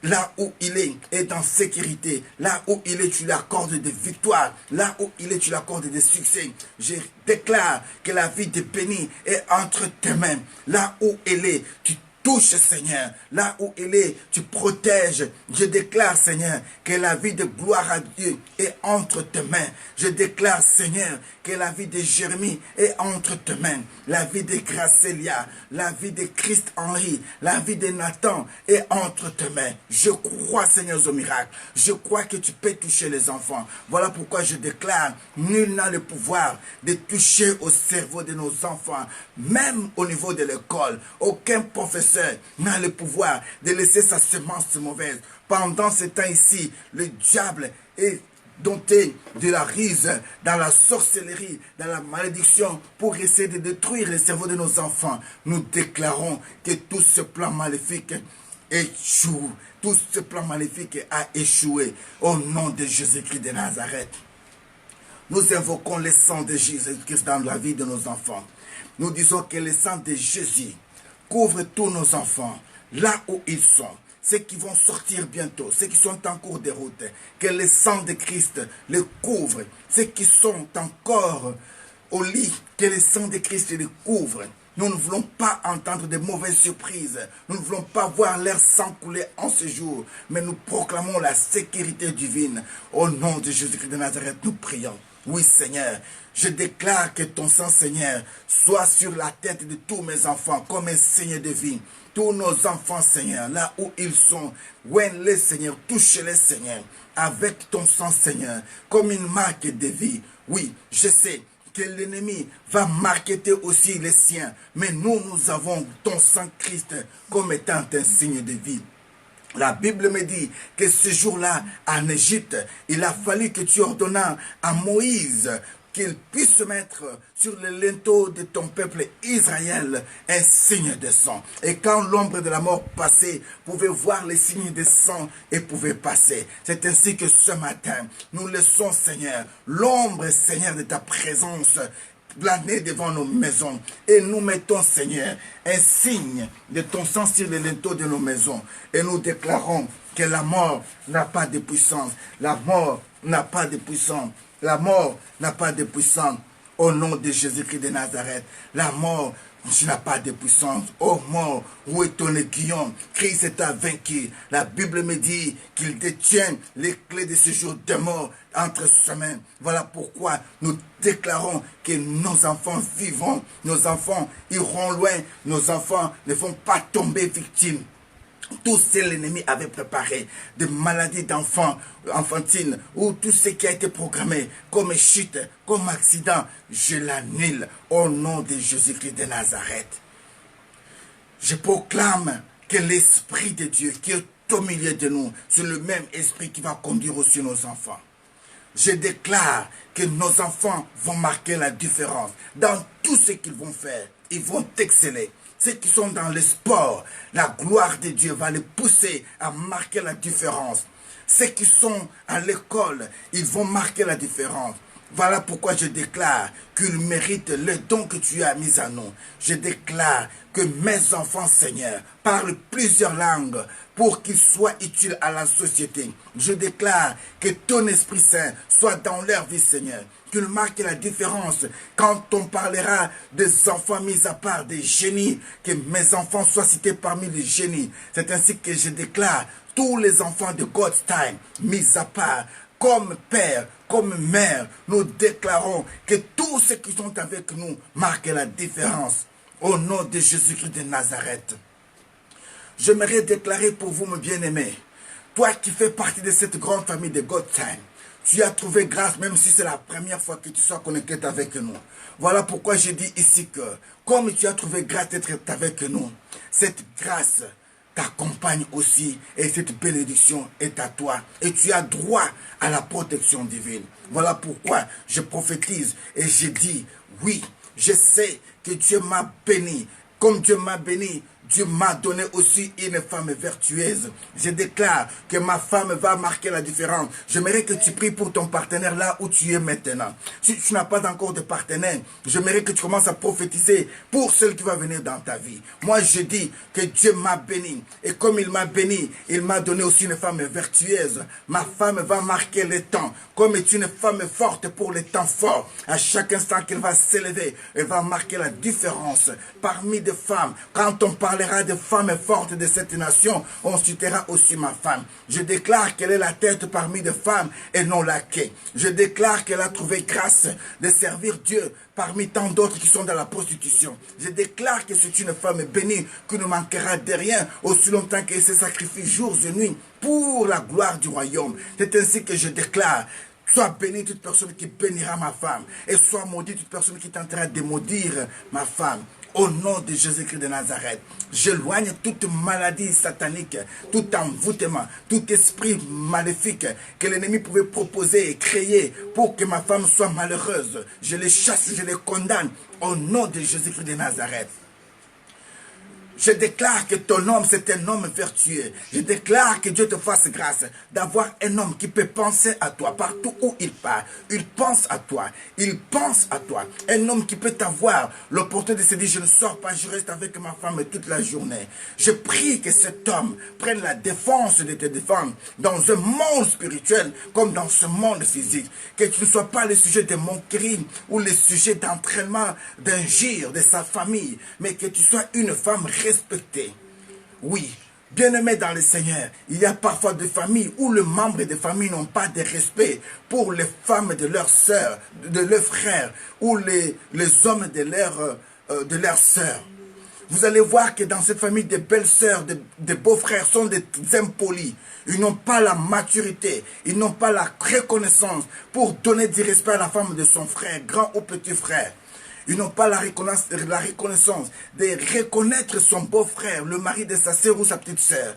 A: Là où il est dans sécurité. Là où il est, tu lui accordes des victoires. Là où il est, tu lui accordes des succès. Je déclare que la vie de béni est entre tes mains. Là où il est, tu touches, Seigneur. Là où il est, tu protèges. Je déclare, Seigneur, que la vie de gloire à Dieu est entre tes mains. Je déclare, Seigneur, que la vie de Jérémie est entre tes mains. La vie de Gracélia, la vie de Christ Henry, la vie de Nathan est entre tes mains. Je crois, Seigneur, au miracle. Je crois que tu peux toucher les enfants. Voilà pourquoi je déclare, nul n'a le pouvoir de toucher au cerveau de nos enfants, même au niveau de l'école. Aucun professeur n'a le pouvoir de laisser sa semence mauvaise. Pendant ce temps ici, le diable est dompté de la ruse, dans la sorcellerie, dans la malédiction, pour essayer de détruire le cerveau de nos enfants. Nous déclarons que tout ce plan maléfique échoue. Tout ce plan maléfique a échoué au nom de Jésus-Christ de Nazareth. Nous invoquons le sang de Jésus-Christ dans la vie de nos enfants. Nous disons que le sang de Jésus couvre tous nos enfants, là où ils sont. Ceux qui vont sortir bientôt, ceux qui sont en cours de route, que le sang de Christ les couvre. Ceux qui sont encore au lit, que le sang de Christ les couvre. Nous ne voulons pas entendre de mauvaises surprises. Nous ne voulons pas voir leur sang couler en ce jour. Mais nous proclamons la sécurité divine. Au nom de Jésus-Christ de Nazareth, nous prions. Oui, Seigneur, je déclare que ton sang, Seigneur, soit sur la tête de tous mes enfants comme un signe de vie. Tous nos enfants, Seigneur, là où ils sont, ouène-les, Seigneur, touche-les, Seigneur, avec ton sang, Seigneur, comme une marque de vie. Oui, je sais que l'ennemi va marketer aussi les siens, mais nous avons ton sang Christ comme étant un signe de vie. La Bible me dit que ce jour-là, en Égypte, il a fallu que tu ordonnes à Moïse qu'il puisse mettre sur le linteau de ton peuple Israël un signe de sang. Et quand l'ombre de la mort passait, pouvait voir les signes de sang et pouvait passer. C'est ainsi que ce matin, nous laissons, Seigneur, l'ombre, Seigneur, de ta présence planer devant nos maisons. Et nous mettons, Seigneur, un signe de ton sang sur le linteau de nos maisons. Et nous déclarons que la mort n'a pas de puissance. La mort n'a pas de puissance. La mort n'a pas de puissance. Au nom de Jésus-Christ de Nazareth, la mort n'a pas de puissance. Oh mort, où est ton aiguillon? Christ t'a vaincu. La Bible me dit qu'il détient les clés de ce jour de mort entre ses mains. Voilà pourquoi nous déclarons que nos enfants vivront. Nos enfants iront loin. Nos enfants ne vont pas tomber victimes. Tout ce que l'ennemi avait préparé, des maladies d'enfants, enfantines, ou tout ce qui a été programmé comme chute, comme accident, je l'annule au nom de Jésus-Christ de Nazareth. Je proclame que l'Esprit de Dieu qui est au milieu de nous, c'est le même esprit qui va conduire aussi nos enfants. Je déclare que nos enfants vont marquer la différence dans tout ce qu'ils vont faire. Ils vont exceller. Ceux qui sont dans le sport, la gloire de Dieu va les pousser à marquer la différence. Ceux qui sont à l'école, ils vont marquer la différence. Voilà pourquoi je déclare qu'ils méritent le don que tu as mis à nous. Je déclare que mes enfants, Seigneur, parlent plusieurs langues pour qu'ils soient utiles à la société. Je déclare que ton Esprit Saint soit dans leur vie, Seigneur. Qu'il marque la différence quand on parlera des enfants mis à part, des génies, que mes enfants soient cités parmi les génies. C'est ainsi que je déclare tous les enfants de God's Time mis à part, comme père, comme mère, nous déclarons que tous ceux qui sont avec nous marquent la différence. Au nom de Jésus-Christ de Nazareth. J'aimerais déclarer pour vous, mes bien-aimés, toi qui fais partie de cette grande famille de God's Time, tu as trouvé grâce, même si c'est la première fois que tu sois connecté avec nous. Voilà pourquoi je dis ici que, comme tu as trouvé grâce d'être avec nous, cette grâce t'accompagne aussi et cette bénédiction est à toi. Et tu as droit à la protection divine. Voilà pourquoi je prophétise et je dis, oui, je sais que Dieu m'a béni. Comme Dieu m'a béni, Dieu m'a donné aussi une femme vertueuse. Je déclare que ma femme va marquer la différence. J'aimerais que tu pries pour ton partenaire là où tu es maintenant. Si tu n'as pas encore de partenaire, j'aimerais que tu commences à prophétiser pour celle qui va venir dans ta vie. Moi, je dis que Dieu m'a béni. Et comme il m'a béni, il m'a donné aussi une femme vertueuse. Ma femme va marquer les temps. Comme est une femme forte pour les temps forts. À chaque instant qu'elle va s'élever, elle va marquer la différence parmi des femmes. Quand on parlera de femmes fortes de cette nation, on citera aussi ma femme. Je déclare qu'elle est la tête parmi des femmes et non la quai. Je déclare qu'elle a trouvé grâce de servir Dieu parmi tant d'autres qui sont dans la prostitution. Je déclare que c'est une femme bénie qui ne manquera de rien aussi longtemps qu'elle se sacrifie jours et nuits pour la gloire du royaume. C'est ainsi que je déclare: sois bénie toute personne qui bénira ma femme, et sois maudite toute personne qui tentera de maudire ma femme. Au nom de Jésus-Christ de Nazareth, j'éloigne toute maladie satanique, tout envoûtement, tout esprit maléfique que l'ennemi pouvait proposer et créer pour que ma femme soit malheureuse. Je les chasse, je les condamne au nom de Jésus-Christ de Nazareth. Je déclare que ton homme, c'est un homme vertueux. Je déclare que Dieu te fasse grâce d'avoir un homme qui peut penser à toi partout où il part. Il pense à toi. Il pense à toi. Un homme qui peut t'avoir l'opportunité de se dire: je ne sors pas, je reste avec ma femme toute la journée. Je prie que cet homme prenne la défense de te défendre dans un monde spirituel comme dans ce monde physique. Que tu ne sois pas le sujet de moquerie ou le sujet d'entraînement, d'injure de sa famille, mais que tu sois une femme respectée. Oui, bien-aimés dans le Seigneur, il y a parfois des familles où les membres des familles n'ont pas de respect pour les femmes de leurs sœurs, de leurs frères, ou les hommes de leurs sœurs. Vous allez voir que dans cette famille, des belles sœurs, des beaux-frères sont des impolis. Ils n'ont pas la maturité, ils n'ont pas la reconnaissance pour donner du respect à la femme de son frère, grand ou petit frère. Ils n'ont pas la reconnaissance de reconnaître son beau-frère, le mari de sa sœur ou sa petite sœur.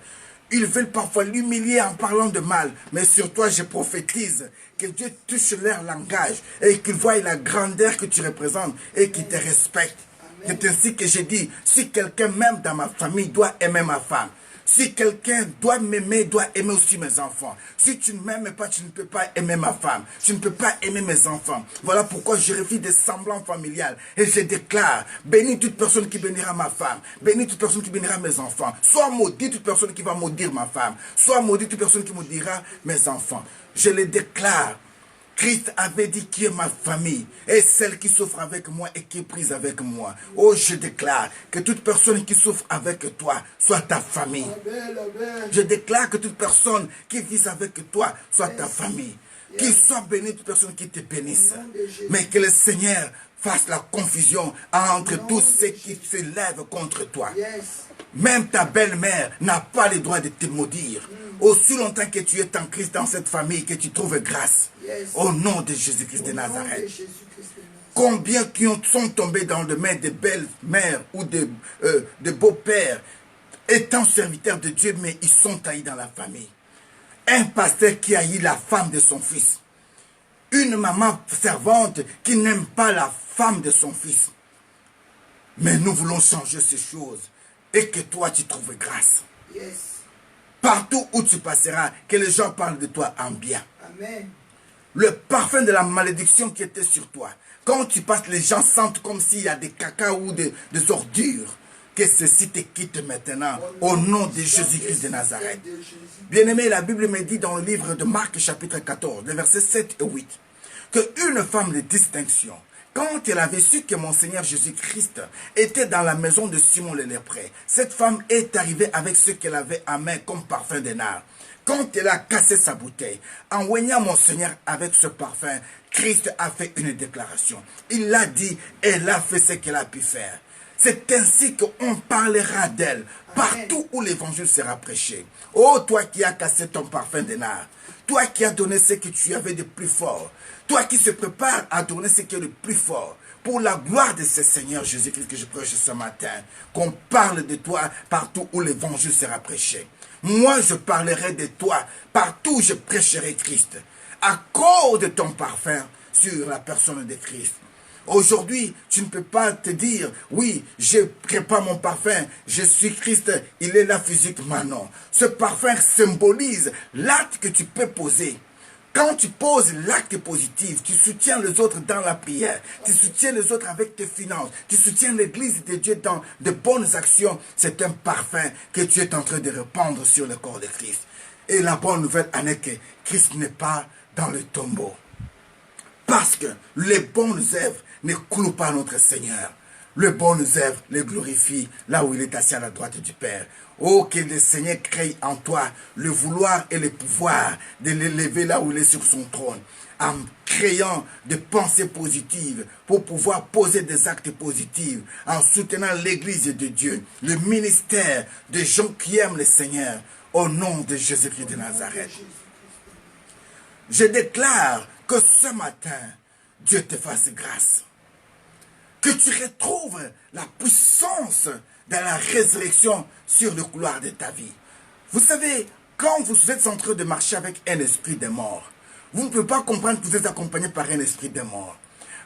A: Ils veulent parfois l'humilier en parlant de mal. Mais sur toi, je prophétise que Dieu touche leur langage et qu'il voie la grandeur que tu représentes et qu'il te respecte. C'est ainsi que j'ai dit: si quelqu'un m'aime dans ma famille, doit aimer ma femme. Si quelqu'un doit m'aimer, doit aimer aussi mes enfants. Si tu ne m'aimes pas, tu ne peux pas aimer ma femme. Tu ne peux pas aimer mes enfants. Voilà pourquoi je refuse des semblants familiales. Et je déclare: bénis toute personne qui bénira ma femme. Bénis toute personne qui bénira mes enfants. Sois maudit toute personne qui va maudire ma femme. Sois maudit toute personne qui maudira mes enfants. Je les déclare. Christ avait dit qui est ma famille et celle qui souffre avec moi et qui est prise avec moi. Oh, je déclare que toute personne qui souffre avec toi soit ta famille. Je déclare que toute personne qui vit avec toi soit ta famille. Qu'il soit béni toute personne qui te bénisse. Mais que le Seigneur fasse la confusion entre tous ceux qui se lèvent contre toi. Même ta belle-mère n'a pas le droit de te maudire. Aussi longtemps que tu es en Christ dans cette famille, que tu trouves grâce. Au nom de Jésus-Christ de Nazareth. Combien qui sont tombés dans le main de belles-mères ou de beaux-pères, étant serviteurs de Dieu, mais ils sont taillis dans la famille. Un pasteur qui haït la femme de son fils. Une maman servante qui n'aime pas la femme de son fils. Mais nous voulons changer ces choses. Et que toi, tu trouves grâce. Partout où tu passeras, que les gens parlent de toi en bien. Amen. Le parfum de la malédiction qui était sur toi. Quand tu passes, les gens sentent comme s'il y a des caca ou des ordures. Que ceci te quitte maintenant. Au nom de Jésus-Christ de Nazareth. Bien-aimé, la Bible me dit dans le livre de Marc chapitre 14, les versets 7 et 8, qu'une femme de distinction, quand elle avait su que mon Seigneur Jésus-Christ était dans la maison de Simon le lépreux, cette femme est arrivée avec ce qu'elle avait en main comme parfum de nard. Quand elle a cassé sa bouteille, en oignant mon Seigneur avec ce parfum, Christ a fait une déclaration. Il l'a dit, elle a fait ce qu'elle a pu faire. C'est ainsi qu'on parlera d'elle partout où l'évangile sera prêché. Oh, toi qui as cassé ton parfum de nard, toi qui as donné ce que tu avais de plus fort, toi qui se prépares à donner ce qui est le plus fort, pour la gloire de ce Seigneur Jésus-Christ que je prêche ce matin, qu'on parle de toi partout où l'évangile sera prêché. Moi, je parlerai de toi partout où je prêcherai Christ, à cause de ton parfum sur la personne de Christ. Aujourd'hui, tu ne peux pas te dire, oui, je prépare mon parfum, je suis Christ, il est là physiquement. Non. Ce parfum symbolise l'acte que tu peux poser. Quand tu poses l'acte positif, tu soutiens les autres dans la prière, tu soutiens les autres avec tes finances, tu soutiens l'église de Dieu dans de bonnes actions, c'est un parfum que tu es en train de répandre sur le corps de Christ. Et la bonne nouvelle en est que Christ n'est pas dans le tombeau. Parce que les bonnes œuvres ne clouent pas notre Seigneur. Les bonnes œuvres les glorifient là où il est assis à la droite du Père. Oh, que le Seigneur crée en toi le vouloir et le pouvoir de l'élever là où il est sur son trône. En créant des pensées positives pour pouvoir poser des actes positifs, en soutenant l'église de Dieu, le ministère des gens qui aiment le Seigneur, au nom de Jésus-Christ de Nazareth. Je déclare que ce matin, Dieu te fasse grâce. Que tu retrouves la puissance de la résurrection sur le couloir de ta vie. Vous savez, quand vous êtes en train de marcher avec un esprit de mort, vous ne pouvez pas comprendre que vous êtes accompagné par un esprit de mort.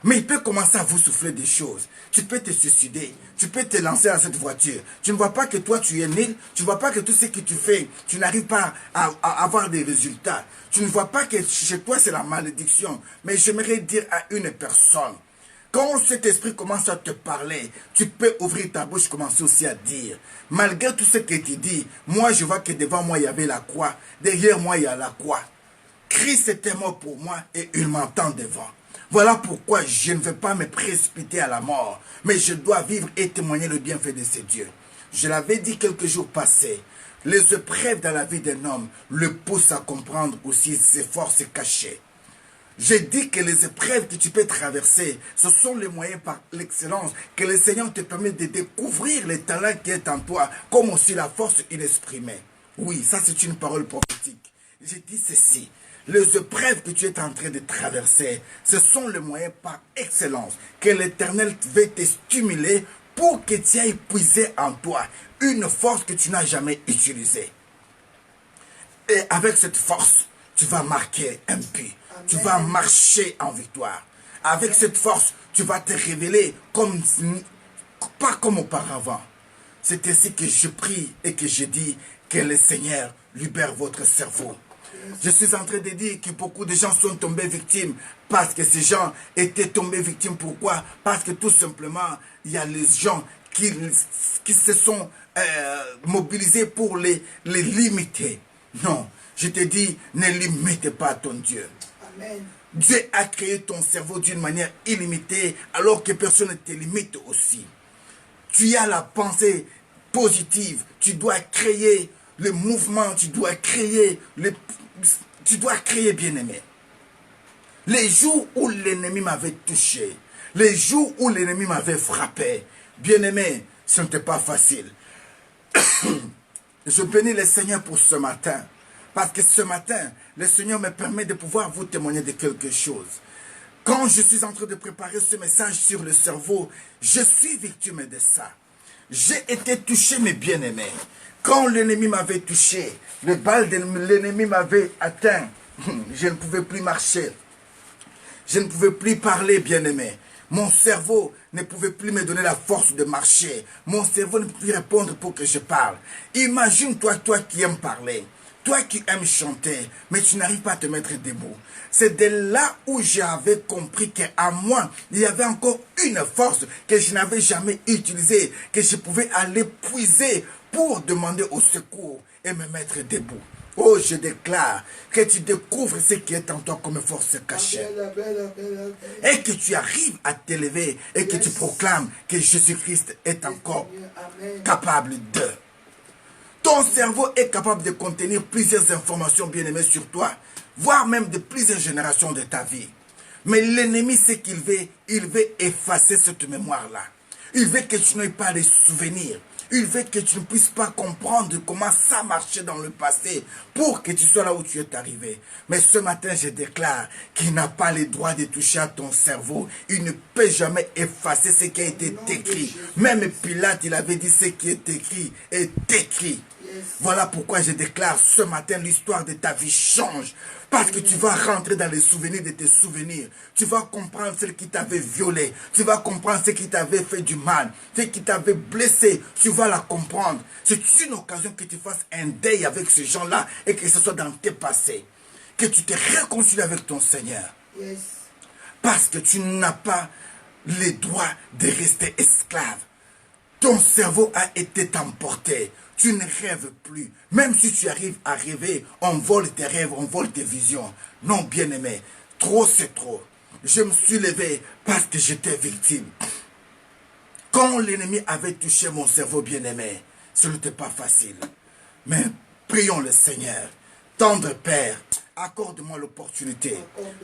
A: Mais il peut commencer à vous souffler des choses. Tu peux te suicider. Tu peux te lancer dans cette voiture. Tu ne vois pas que toi tu es nul. Tu ne vois pas que tout ce que tu fais, tu n'arrives pas à avoir des résultats. Tu ne vois pas que chez toi c'est la malédiction. Mais j'aimerais dire à une personne, quand cet esprit commence à te parler, tu peux ouvrir ta bouche, commencer aussi à dire. Malgré tout ce que tu dis, moi je vois que devant moi il y avait la croix. Derrière moi il y a la croix. Christ était mort pour moi et il m'entend devant. Voilà pourquoi je ne veux pas me précipiter à la mort, mais je dois vivre et témoigner le bienfait de ce Dieu. Je l'avais dit quelques jours passés, les épreuves dans la vie d'un homme le poussent à comprendre aussi ses forces cachées. J'ai dit que les épreuves que tu peux traverser, ce sont les moyens par l'excellence que le Seigneur te permet de découvrir les talents qui est en toi, comme aussi la force inexprimée. Oui, ça c'est une parole prophétique. J'ai dit ceci. Les épreuves que tu es en train de traverser, ce sont les moyens par excellence que l'Éternel veut te stimuler pour que tu aies puisé en toi une force que tu n'as jamais utilisée. Et avec cette force, tu vas marquer un but. Tu vas marcher en victoire. Avec cette force, tu vas te révéler pas comme auparavant. C'est ainsi que je prie et que je dis que le Seigneur libère votre cerveau. Je suis en train de dire que beaucoup de gens sont tombés victimes parce que ces gens étaient tombés victimes. Pourquoi? Parce que tout simplement, il y a les gens qui se sont mobilisés pour les limiter. Non, je te dis, ne limite pas ton Dieu. Amen. Dieu a créé ton cerveau d'une manière illimitée alors que personne ne te limite aussi. Tu as la pensée positive, tu dois créer le mouvement, tu dois créer bien-aimé. Les jours où l'ennemi m'avait touché, les jours où l'ennemi m'avait frappé, bien-aimé, ce n'était pas facile. Je bénis le Seigneur pour ce matin. Parce que ce matin, le Seigneur me permet de pouvoir vous témoigner de quelque chose. Quand je suis en train de préparer ce message sur le cerveau, je suis victime de ça. J'ai été touché, mes bien-aimés. Quand l'ennemi m'avait touché, le bal de l'ennemi m'avait atteint, je ne pouvais plus marcher. Je ne pouvais plus parler, bien-aimé. Mon cerveau ne pouvait plus me donner la force de marcher. Mon cerveau ne pouvait plus répondre pour que je parle. Imagine-toi, toi qui aimes parler. Toi qui aimes chanter, mais tu n'arrives pas à te mettre debout. C'est de là où j'avais compris qu'à moi, il y avait encore une force que je n'avais jamais utilisée, que je pouvais aller puiser pour demander au secours et me mettre debout. Oh, je déclare que tu découvres ce qui est en toi comme force cachée. Et que tu arrives à t'élever et que tu proclames que Jésus-Christ est encore capable de. Ton cerveau est capable de contenir plusieurs informations bien-aimées sur toi, voire même de plusieurs générations de ta vie. Mais l'ennemi, ce qu'il veut effacer cette mémoire-là. Il veut que tu n'aies pas les souvenirs. Il veut que tu ne puisses pas comprendre comment ça marchait dans le passé pour que tu sois là où tu es arrivé. Mais ce matin, je déclare qu'il n'a pas le droit de toucher à ton cerveau. Il ne peut jamais effacer ce qui a été écrit. Même Pilate, il avait dit ce qui est écrit est écrit. Voilà pourquoi je déclare ce matin, l'histoire de ta vie change. Parce que tu vas rentrer dans les souvenirs de tes souvenirs. Tu vas comprendre ce qui t'avait violé. Tu vas comprendre ce qui t'avait fait du mal. Ce qui t'avait blessé. Tu vas la comprendre. C'est une occasion que tu fasses un deuil avec ces gens-là et que ce soit dans tes passés. Que tu te réconcilies avec ton Seigneur. Parce que tu n'as pas le droit de rester esclave. Ton cerveau a été emporté. Tu ne rêves plus. Même si tu arrives à rêver, on vole tes rêves, on vole tes visions. Non, bien-aimé, trop c'est trop. Je me suis levé parce que j'étais victime. Quand l'ennemi avait touché mon cerveau, bien-aimé, ce n'était pas facile. Mais prions le Seigneur. Tendre Père, accorde-moi l'opportunité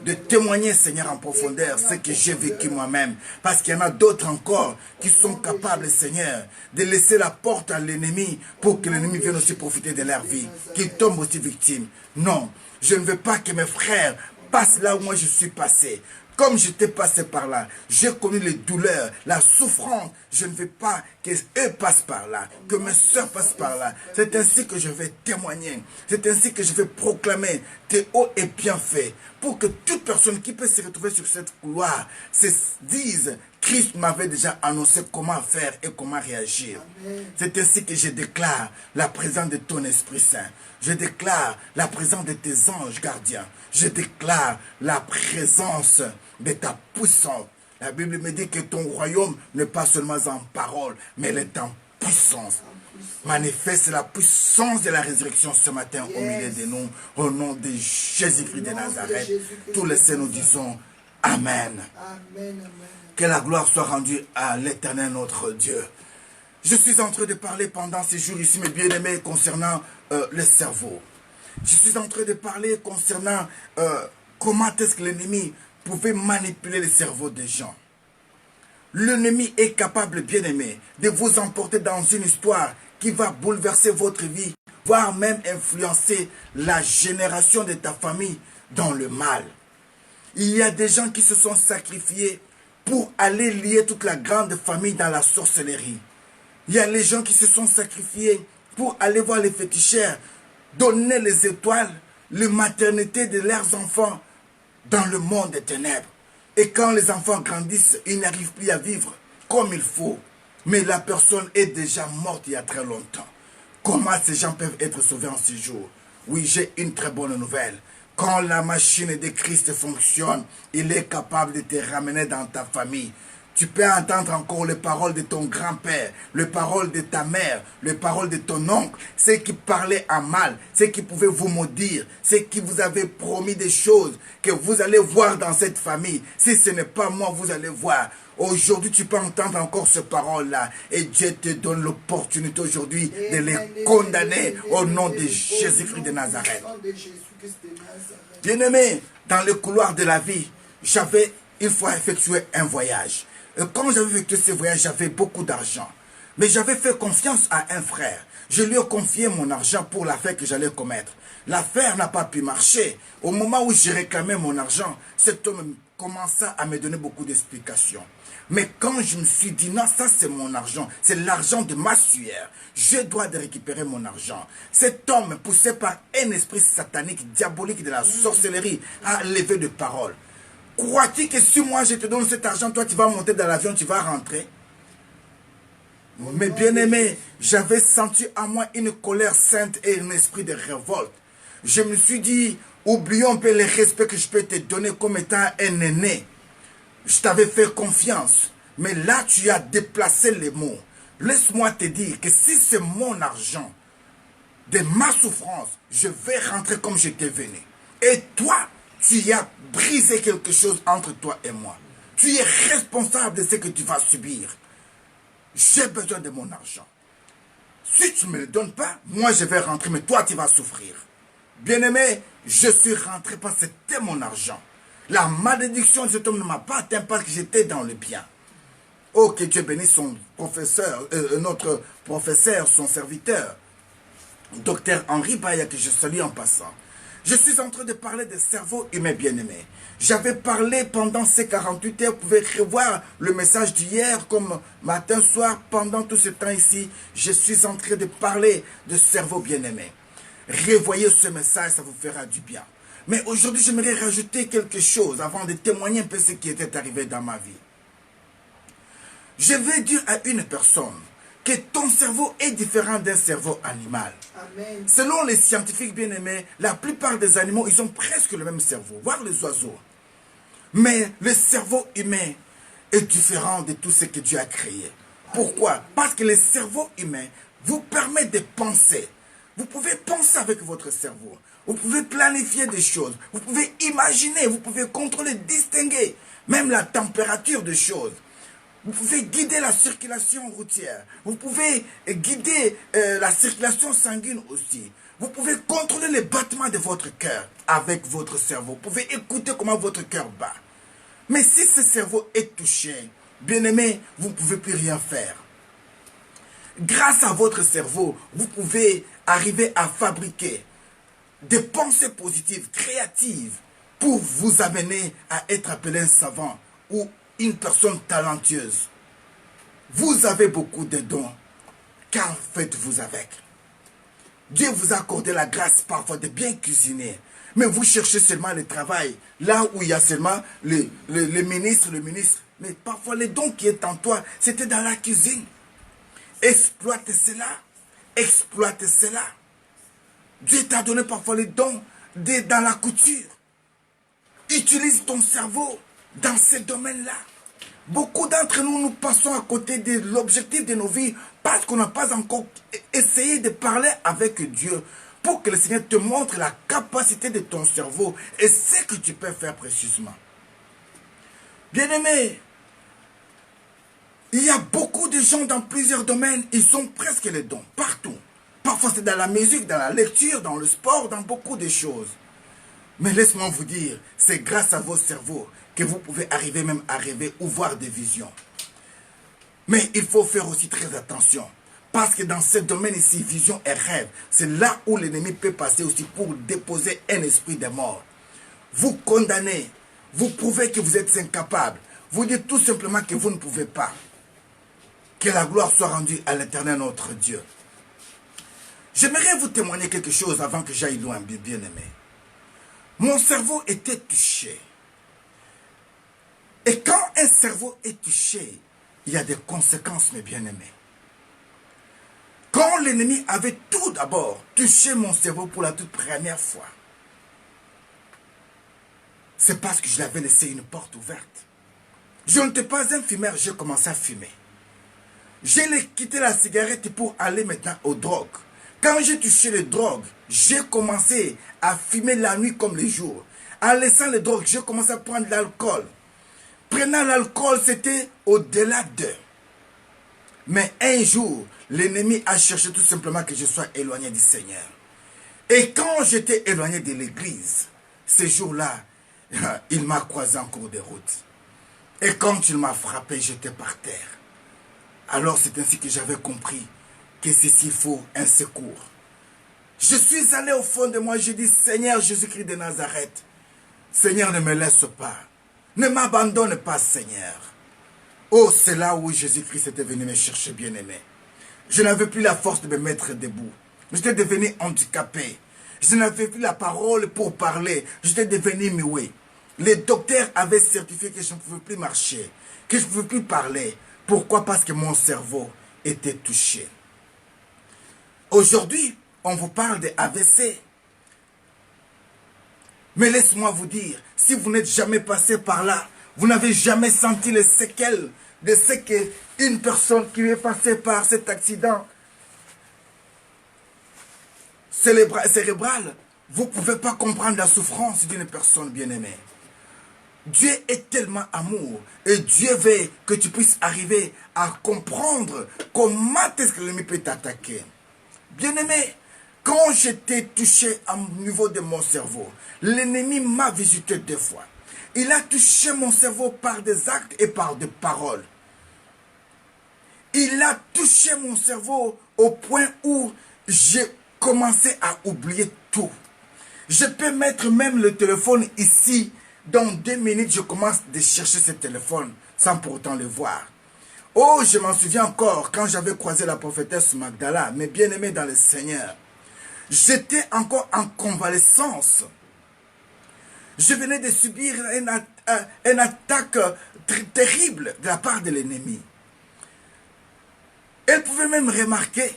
A: de témoigner, Seigneur, en profondeur ce que j'ai vécu moi-même. Parce qu'il y en a d'autres encore qui sont capables, Seigneur, de laisser la porte à l'ennemi pour que l'ennemi vienne aussi profiter de leur vie, qu'ils tombent aussi victimes. Non, je ne veux pas que mes frères passent là où moi je suis passé. Comme j'étais passé par là, j'ai connu les douleurs, la souffrance. Je ne veux pas qu'eux passent par là, que mes soeurs passent par là. C'est ainsi que je vais témoigner. C'est ainsi que je vais proclamer tes hauts et bienfaits. Pour que toute personne qui peut se retrouver sur cette couloir se dise, Christ m'avait déjà annoncé comment faire et comment réagir. C'est ainsi que je déclare la présence de ton Esprit Saint. Je déclare la présence de tes anges gardiens. Je déclare la présence de ta puissance. La Bible me dit que ton royaume n'est pas seulement en parole, mais elle est en puissance. Manifeste la puissance de la résurrection ce matin au milieu de nous, au nom de Jésus-Christ de Nazareth. Tous les saints nous disons Amen. Que la gloire soit rendue à l'Éternel notre Dieu. Je suis en train de parler pendant ces jours ici, mes bien-aimés, concernant le cerveau. Je suis en train de parler concernant comment est-ce que l'ennemi pouvait manipuler le cerveau des gens. L'ennemi est capable, bien-aimé, de vous emporter dans une histoire qui va bouleverser votre vie, voire même influencer la génération de ta famille dans le mal. Il y a des gens qui se sont sacrifiés pour aller lier toute la grande famille dans la sorcellerie. Il y a les gens qui se sont sacrifiés pour aller voir les féticheurs, donner les étoiles, la maternité de leurs enfants dans le monde des ténèbres. Et quand les enfants grandissent, ils n'arrivent plus à vivre comme il faut. Mais la personne est déjà morte il y a très longtemps. Comment ces gens peuvent être sauvés en ce jour? Oui, j'ai une très bonne nouvelle. Quand la machine de Christ fonctionne, il est capable de te ramener dans ta famille. Tu peux entendre encore les paroles de ton grand-père, les paroles de ta mère, les paroles de ton oncle, ceux qui parlaient en mal, ceux qui pouvaient vous maudire, ceux qui vous avaient promis des choses que vous allez voir dans cette famille. Si ce n'est pas moi, vous allez voir. Aujourd'hui, tu peux entendre encore ces paroles-là. Et Dieu te donne l'opportunité aujourd'hui de les condamner au nom de Jésus-Christ de Nazareth. Bien-aimé, dans le couloir de la vie, j'avais une fois effectué un voyage. Et quand j'avais effectué ce voyage, j'avais beaucoup d'argent. Mais j'avais fait confiance à un frère. Je lui ai confié mon argent pour l'affaire que j'allais commettre. L'affaire n'a pas pu marcher. Au moment où j'ai réclamé mon argent, cet homme commença à me donner beaucoup d'explications. Mais quand je me suis dit, non, ça c'est mon argent, c'est l'argent de ma sueur, je dois de récupérer mon argent. Cet homme, poussé par un esprit satanique, diabolique de la sorcellerie, a levé de paroles. Crois-tu que si moi je te donne cet argent, toi tu vas monter dans l'avion, tu vas rentrer? Mais bien aimé, j'avais senti en moi une colère sainte et un esprit de révolte. Je me suis dit, oublions un peu le respect que je peux te donner comme étant un aîné. Je t'avais fait confiance, mais là tu as déplacé les mots. Laisse-moi te dire que si c'est mon argent, de ma souffrance, je vais rentrer comme j'étais venu. Et toi, tu as brisé quelque chose entre toi et moi. Tu es responsable de ce que tu vas subir. J'ai besoin de mon argent. Si tu ne me le donnes pas, moi je vais rentrer, mais toi tu vas souffrir. Bien-aimé, je suis rentré parce que c'était mon argent. La malédiction de cet homme ne m'a pas atteint parce que j'étais dans le bien. Oh, que Dieu bénisse son professeur, notre professeur, son serviteur, docteur Henri Baya, que je salue en passant. Je suis en train de parler des cerveaux humains bien-aimés. J'avais parlé pendant ces 48 heures. Vous pouvez revoir le message d'hier comme matin, soir. Pendant tout ce temps ici, je suis en train de parler de cerveaux bien-aimés. Revoyez ce message, ça vous fera du bien. Mais aujourd'hui, j'aimerais rajouter quelque chose avant de témoigner un peu ce qui était arrivé dans ma vie. Je vais dire à une personne que ton cerveau est différent d'un cerveau animal.
B: Amen.
A: Selon les scientifiques bien-aimés, la plupart des animaux, ils ont presque le même cerveau, voire les oiseaux. Mais le cerveau humain est différent de tout ce que Dieu a créé. Pourquoi? Parce que le cerveau humain vous permet de penser. Vous pouvez penser avec votre cerveau. Vous pouvez planifier des choses. Vous pouvez imaginer, vous pouvez contrôler, distinguer même la température des choses. Vous pouvez guider la circulation routière. Vous pouvez guider la circulation sanguine aussi. Vous pouvez contrôler les battements de votre cœur avec votre cerveau. Vous pouvez écouter comment votre cœur bat. Mais si ce cerveau est touché, bien aimé, vous ne pouvez plus rien faire. Grâce à votre cerveau, vous pouvez arriver à fabriquer des pensées positives, créatives, pour vous amener à être appelé un savant ou une personne talentueuse. Vous avez beaucoup de dons. Qu'en faites-vous avec? Dieu vous a accordé la grâce parfois de bien cuisiner. Mais vous cherchez seulement le travail. Là où il y a seulement le ministre. Mais parfois les dons qui est en toi, c'était dans la cuisine. Exploite cela. Exploite cela. Dieu t'a donné parfois les dons dans la couture. Utilise ton cerveau dans ces domaines-là. Beaucoup d'entre nous, nous passons à côté de l'objectif de nos vies parce qu'on n'a pas encore essayé de parler avec Dieu pour que le Seigneur te montre la capacité de ton cerveau et ce que tu peux faire précisément. Bien-aimé, il y a beaucoup de gens dans plusieurs domaines, ils ont presque les dons, partout. Parfois c'est dans la musique, dans la lecture, dans le sport, dans beaucoup de choses. Mais laisse-moi vous dire, c'est grâce à vos cerveaux que vous pouvez arriver même à rêver ou voir des visions. Mais il faut faire aussi très attention. Parce que dans ce domaine ici, vision et rêve, c'est là où l'ennemi peut passer aussi pour déposer un esprit de mort. Vous condamnez, vous prouvez que vous êtes incapable. Vous dites tout simplement que vous ne pouvez pas. Que la gloire soit rendue à l'Éternel notre Dieu. J'aimerais vous témoigner quelque chose avant que j'aille loin, bien-aimé. Mon cerveau était touché. Et quand un cerveau est touché, il y a des conséquences, mes bien-aimés. Quand l'ennemi avait tout d'abord touché mon cerveau pour la toute première fois, c'est parce que je l'avais laissé une porte ouverte. Je n'étais pas un fumeur, j'ai commencé à fumer. J'ai quitté la cigarette pour aller maintenant aux drogues. Quand j'ai touché les drogues, j'ai commencé à fumer la nuit comme le jour. En laissant les drogues, j'ai commencé à prendre l'alcool. Prenant l'alcool, c'était au-delà d'eux. Mais un jour, l'ennemi a cherché tout simplement que je sois éloigné du Seigneur. Et quand j'étais éloigné de l'église, ce jour-là, il m'a croisé en cours de route. Et quand il m'a frappé, j'étais par terre. Alors c'est ainsi que j'avais compris que ceci faut un secours. Je suis allé au fond de moi, j'ai dit, Seigneur Jésus-Christ de Nazareth, Seigneur, ne me laisse pas. Ne m'abandonne pas, Seigneur. Oh, c'est là où Jésus-Christ était venu me chercher, bien-aimé. Je n'avais plus la force de me mettre debout. J'étais devenu handicapé. Je n'avais plus la parole pour parler. J'étais devenu muet. Les docteurs avaient certifié que je ne pouvais plus marcher, que je ne pouvais plus parler. Pourquoi? Parce que mon cerveau était touché. Aujourd'hui, on vous parle de AVC. Mais laisse-moi vous dire, si vous n'êtes jamais passé par là, vous n'avez jamais senti les séquelles de ce qu'une personne qui est passée par cet accident cérébral, vous ne pouvez pas comprendre la souffrance d'une personne bien-aimée. Dieu est tellement amour et Dieu veut que tu puisses arriver à comprendre comment est-ce que l'ennemi peut t'attaquer. Bien-aimé, quand j'étais touché au niveau de mon cerveau, l'ennemi m'a visité 2 fois. Il a touché mon cerveau par des actes et par des paroles. Il a touché mon cerveau au point où j'ai commencé à oublier tout. Je peux mettre même le téléphone ici. Dans 2 minutes, je commence à chercher ce téléphone sans pour autant le voir. Oh, je m'en souviens encore quand j'avais croisé la prophétesse Magdala, mes bien-aimés dans le Seigneur. J'étais encore en convalescence. Je venais de subir une attaque terrible de la part de l'ennemi. Elle pouvait même remarquer.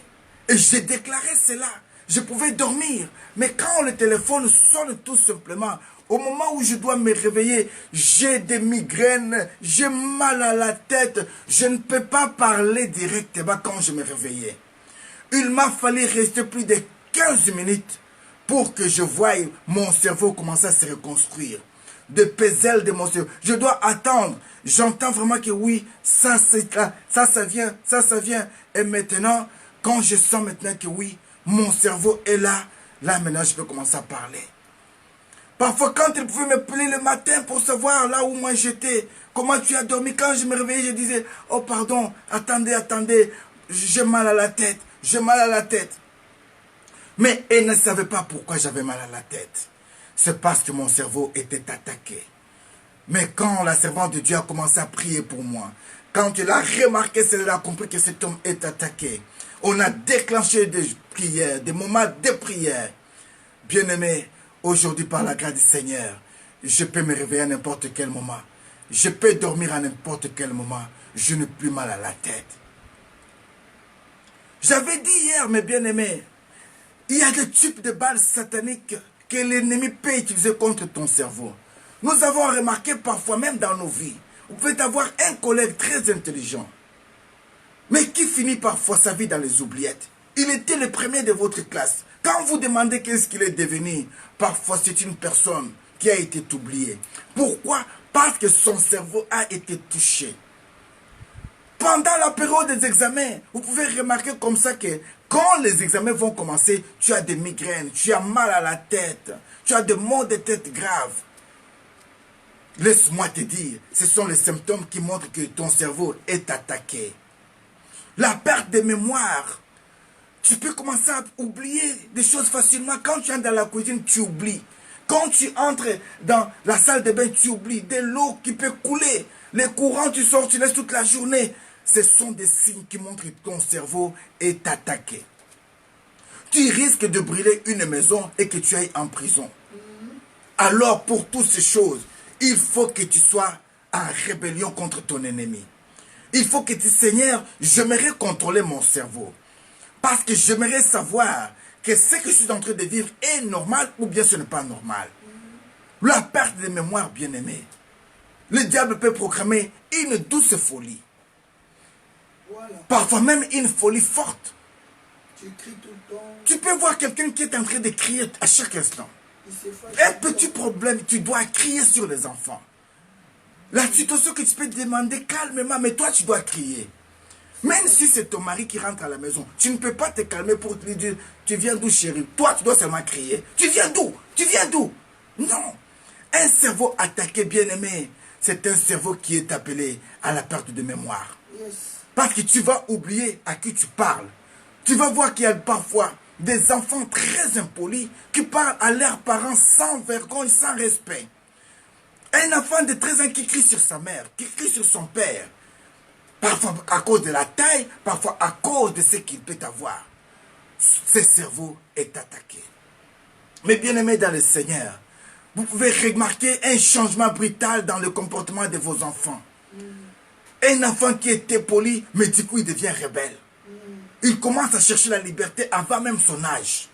A: Et j'ai déclaré cela. Je pouvais dormir. Mais quand le téléphone sonne tout simplement, au moment où je dois me réveiller, j'ai des migraines, j'ai mal à la tête. Je ne peux pas parler directement quand je me réveillais. Il m'a fallu rester plus de 15 minutes pour que je voie mon cerveau commencer à se reconstruire. De pesel de mon cerveau. Je dois attendre. J'entends vraiment que oui, ça c'est là, ça vient, ça vient. Et maintenant, quand je sens maintenant que oui, mon cerveau est là, là maintenant je peux commencer à parler. Parfois quand il pouvait m'appeler le matin pour savoir là où moi j'étais, comment tu as dormi, quand je me réveillais, je disais, oh pardon, attendez, j'ai mal à la tête, j'ai mal à la tête. Mais elle ne savait pas pourquoi j'avais mal à la tête. C'est parce que mon cerveau était attaqué. Mais quand la servante de Dieu a commencé à prier pour moi, quand elle a remarqué, elle a compris que cet homme est attaqué. On a déclenché des prières, des moments de prière. Bien-aimé, aujourd'hui par la grâce du Seigneur, je peux me réveiller à n'importe quel moment. Je peux dormir à n'importe quel moment. Je n'ai plus mal à la tête. J'avais dit hier, mes bien-aimés, il y a des types de balles sataniques que l'ennemi peut utiliser contre ton cerveau. Nous avons remarqué parfois même dans nos vies, vous pouvez avoir un collègue très intelligent, mais qui finit parfois sa vie dans les oubliettes. Il était le premier de votre classe. Quand vous demandez qu'est-ce qu'il est devenu, parfois c'est une personne qui a été oubliée. Pourquoi? Parce que son cerveau a été touché. Pendant la période des examens, vous pouvez remarquer comme ça que quand les examens vont commencer, tu as des migraines, tu as mal à la tête, tu as des maux de tête graves. Laisse-moi te dire, ce sont les symptômes qui montrent que ton cerveau est attaqué. La perte de mémoire. Tu peux commencer à oublier des choses facilement. Quand tu entres dans la cuisine, tu oublies. Quand tu entres dans la salle de bain, tu oublies. De l'eau qui peut couler. Les courants, tu sors, tu laisses toute la journée. Ce sont des signes qui montrent que ton cerveau est attaqué. Tu risques de brûler une maison et que tu ailles en prison. Alors, pour toutes ces choses, il faut que tu sois en rébellion contre ton ennemi. Il faut que tu dis, Seigneur, j'aimerais contrôler mon cerveau. Parce que j'aimerais savoir que ce que je suis en train de vivre est normal ou bien ce n'est pas normal. La perte de mémoire, bien-aimé. Le diable peut programmer une douce folie. Voilà. Parfois même une folie forte.
B: Tu cries tout le temps.
A: Tu peux voir quelqu'un qui est en train de crier à chaque instant. Un petit problème, tu dois crier sur les enfants. La situation que tu peux demander calmement, mais toi tu dois crier. Même si c'est ton mari qui rentre à la maison, tu ne peux pas te calmer pour lui dire, tu viens d'où chérie? Toi tu dois seulement crier. Tu viens d'où? Tu viens d'où? Non. Un cerveau attaqué, bien-aimé, c'est un cerveau qui est appelé à la perte de mémoire. Parce que tu vas oublier à qui tu parles. Tu vas voir qu'il y a parfois des enfants très impolis qui parlent à leurs parents sans vergogne, sans respect. Un enfant de 13 ans qui crie sur sa mère, qui crie sur son père. Parfois à cause de la taille, parfois à cause de ce qu'il peut avoir. Ce cerveau est attaqué. Mais bien aimés dans le Seigneur, vous pouvez remarquer un changement brutal dans le comportement de vos enfants. Un enfant qui était poli, mais du coup il devient rebelle. Il commence à chercher la liberté avant même son âge.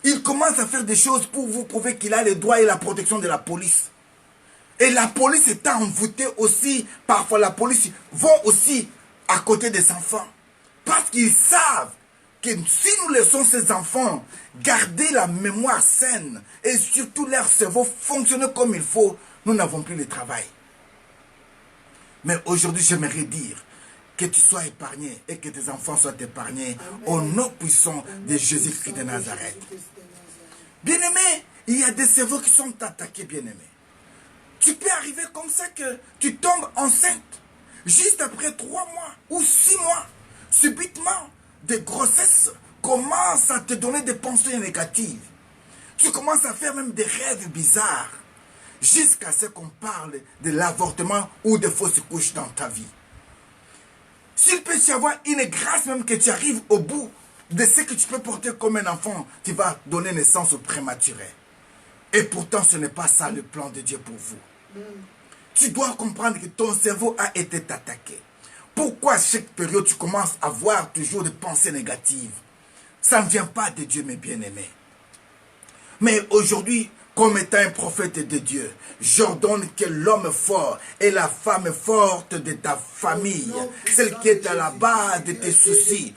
A: Il commence à faire des choses pour vous prouver qu'il a les droits et la protection de la police. Et la police est envoûtée aussi. Parfois la police vont aussi à côté des enfants. Parce qu'ils savent que si nous laissons ces enfants garder la mémoire saine et surtout leur cerveau fonctionner comme il faut, nous n'avons plus le travail. Mais aujourd'hui, j'aimerais dire que tu sois épargné et que tes enfants soient épargnés. Amen. Au nom puissant de Jésus-Christ de Nazareth. Bien-aimé, il y a des cerveaux qui sont attaqués, bien-aimé. Tu peux arriver comme ça que tu tombes enceinte. Juste après 3 mois ou 6 mois, subitement, des grossesses commencent à te donner des pensées négatives. Tu commences à faire même des rêves bizarres. Jusqu'à ce qu'on parle de l'avortement ou de fausses couches dans ta vie. S'il peut y avoir une grâce même que tu arrives au bout de ce que tu peux porter comme un enfant, tu vas donner naissance au prématuré. Et pourtant, ce n'est pas ça le plan de Dieu pour vous. Tu dois comprendre que ton cerveau a été attaqué. Pourquoi à chaque période tu commences à avoir toujours des pensées négatives? Ça ne vient pas de Dieu, mes bien-aimés. Mais aujourd'hui, comme étant un prophète de Dieu, j'ordonne que l'homme fort et la femme forte de ta famille, celle qui est à la base de tes soucis,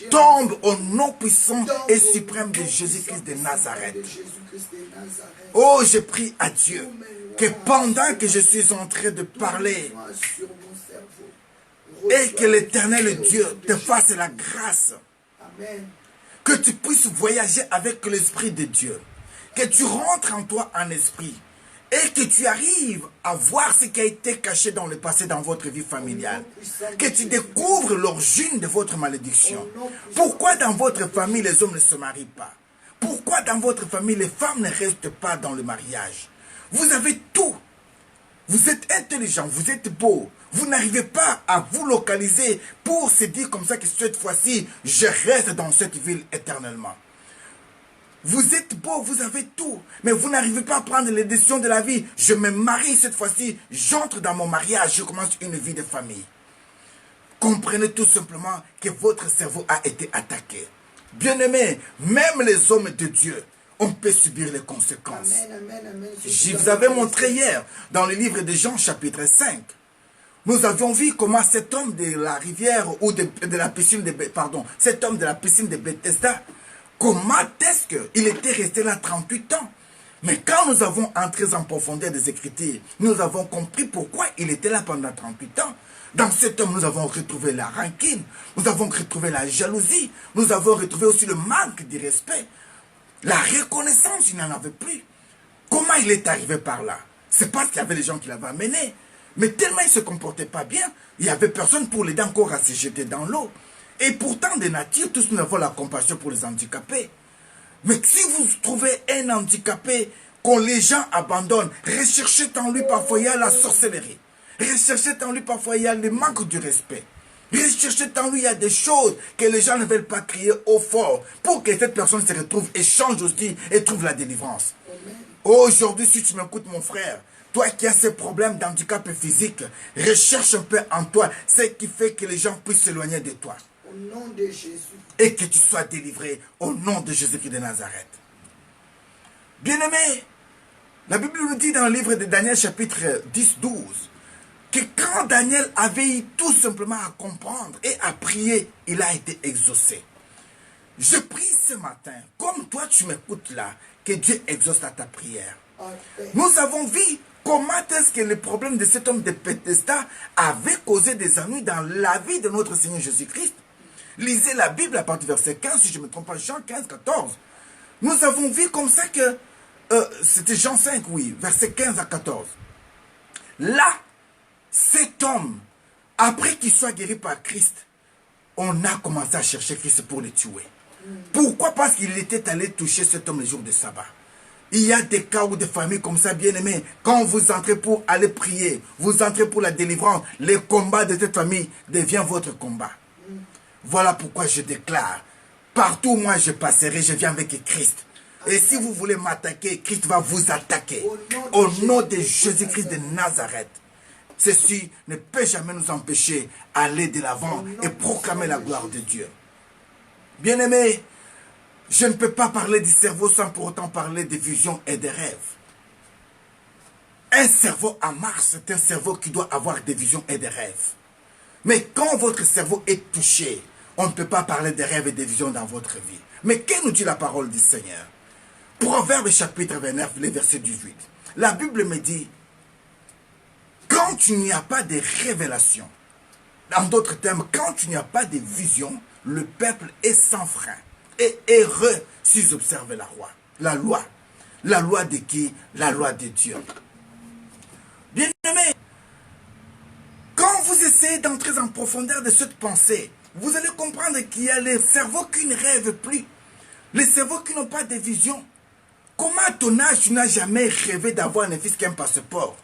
A: tombe au nom puissant et suprême de Jésus-Christ de Nazareth. Oh, je prie à Dieu que pendant que je suis en train de parler, et que l'Éternel Dieu te fasse la grâce, que tu puisses voyager avec l'Esprit de Dieu, que tu rentres en toi en esprit et que tu arrives à voir ce qui a été caché dans le passé dans votre vie familiale, que tu découvres l'origine de votre malédiction. Pourquoi dans votre famille les hommes ne se marient pas? Pourquoi dans votre famille les femmes ne restent pas dans le mariage? Vous avez tout. Vous êtes intelligent, vous êtes beau. Vous n'arrivez pas à vous localiser pour se dire comme ça que cette fois-ci, je reste dans cette ville éternellement. Vous êtes beau, vous avez tout, mais vous n'arrivez pas à prendre les décisions de la vie. Je me marie cette fois-ci, j'entre dans mon mariage, je commence une vie de famille. Comprenez tout simplement que votre cerveau a été attaqué. Bien-aimés, même les hommes de Dieu, on peut subir les conséquences. Je vous avais montré hier, dans le livre de Jean chapitre 5, nous avions vu comment cet homme de la rivière, ou de la piscine de, cet homme de la piscine de Bethesda, comment est-ce qu'il était resté là 38 ans? Mais quand nous avons entré en profondeur des Écritures, nous avons compris pourquoi il était là pendant 38 ans. Dans cet homme, nous avons retrouvé la rancune, nous avons retrouvé la jalousie, nous avons retrouvé aussi le manque de respect. La reconnaissance, il n'en avait plus. Comment il est arrivé par là? C'est parce qu'il y avait les gens qui l'avaient amené. Mais tellement il ne se comportait pas bien, il n'y avait personne pour l'aider encore à se jeter dans l'eau. Et pourtant, de nature, tous nous avons la compassion pour les handicapés. Mais si vous trouvez un handicapé que les gens abandonnent, recherchez en lui parfois il y a la sorcellerie. Recherchez en lui parfois il y a le manque de respect. Recherchez en lui il y a des choses que les gens ne veulent pas crier au fort pour que cette personne se retrouve et change aussi et trouve la délivrance. Aujourd'hui, si tu m'écoutes mon frère, toi qui as ces problèmes d'handicap physique, recherche un peu en toi ce qui fait que les gens puissent s'éloigner de toi.
B: Au nom de Jésus.
A: Et que tu sois délivré au nom de Jésus-Christ de Nazareth. Bien-aimé, la Bible nous dit dans le livre de Daniel chapitre 10-12 que quand Daniel avait eu tout simplement à comprendre et à prier, il a été exaucé. Je prie ce matin, comme toi tu m'écoutes là, que Dieu exauce à ta prière. Nous avons vu comment est-ce que le problème de cet homme de Bethesda avait causé des ennuis dans la vie de notre Seigneur Jésus-Christ. Lisez la Bible à partir du verset 15, si je ne me trompe pas, Jean 15, 14. Nous avons vu comme ça que, c'était Jean 5, oui, verset 15 à 14. Là, cet homme, après qu'il soit guéri par Christ, on a commencé à chercher Christ pour le tuer. Pourquoi? Parce qu'il était allé toucher cet homme le jour de sabbat. Il y a des cas ou des familles comme ça, bien aimés. Quand vous entrez pour aller prier, vous entrez pour la délivrance, le combat de cette famille devient votre combat. Voilà pourquoi je déclare, partout où moi je passerai, je viens avec Christ. Et si vous voulez m'attaquer, Christ va vous attaquer. Au nom de Jésus-Christ de Nazareth. Ceci ne peut jamais nous empêcher d'aller de l'avant et proclamer la gloire de Dieu. Bien-aimés, je ne peux pas parler du cerveau sans pour autant parler des visions et des rêves. Un cerveau à marche, c'est un cerveau qui doit avoir des visions et des rêves. Mais quand votre cerveau est touché, on ne peut pas parler des rêves et des visions dans votre vie. Mais que nous dit la parole du Seigneur? Proverbe chapitre 29, le verset 18. La Bible me dit, quand il n'y a pas de révélation, en d'autres termes, quand il n'y a pas de vision, le peuple est sans frein et heureux s'ils observent la loi. La loi de qui? La loi de Dieu. Bien-aimés, quand vous essayez d'entrer en profondeur de cette pensée, vous allez comprendre qu'il y a les cerveaux qui ne rêvent plus, les cerveaux qui n'ont pas de vision. Comment à ton âge, tu n'as jamais rêvé d'avoir un fils qui a un passeport?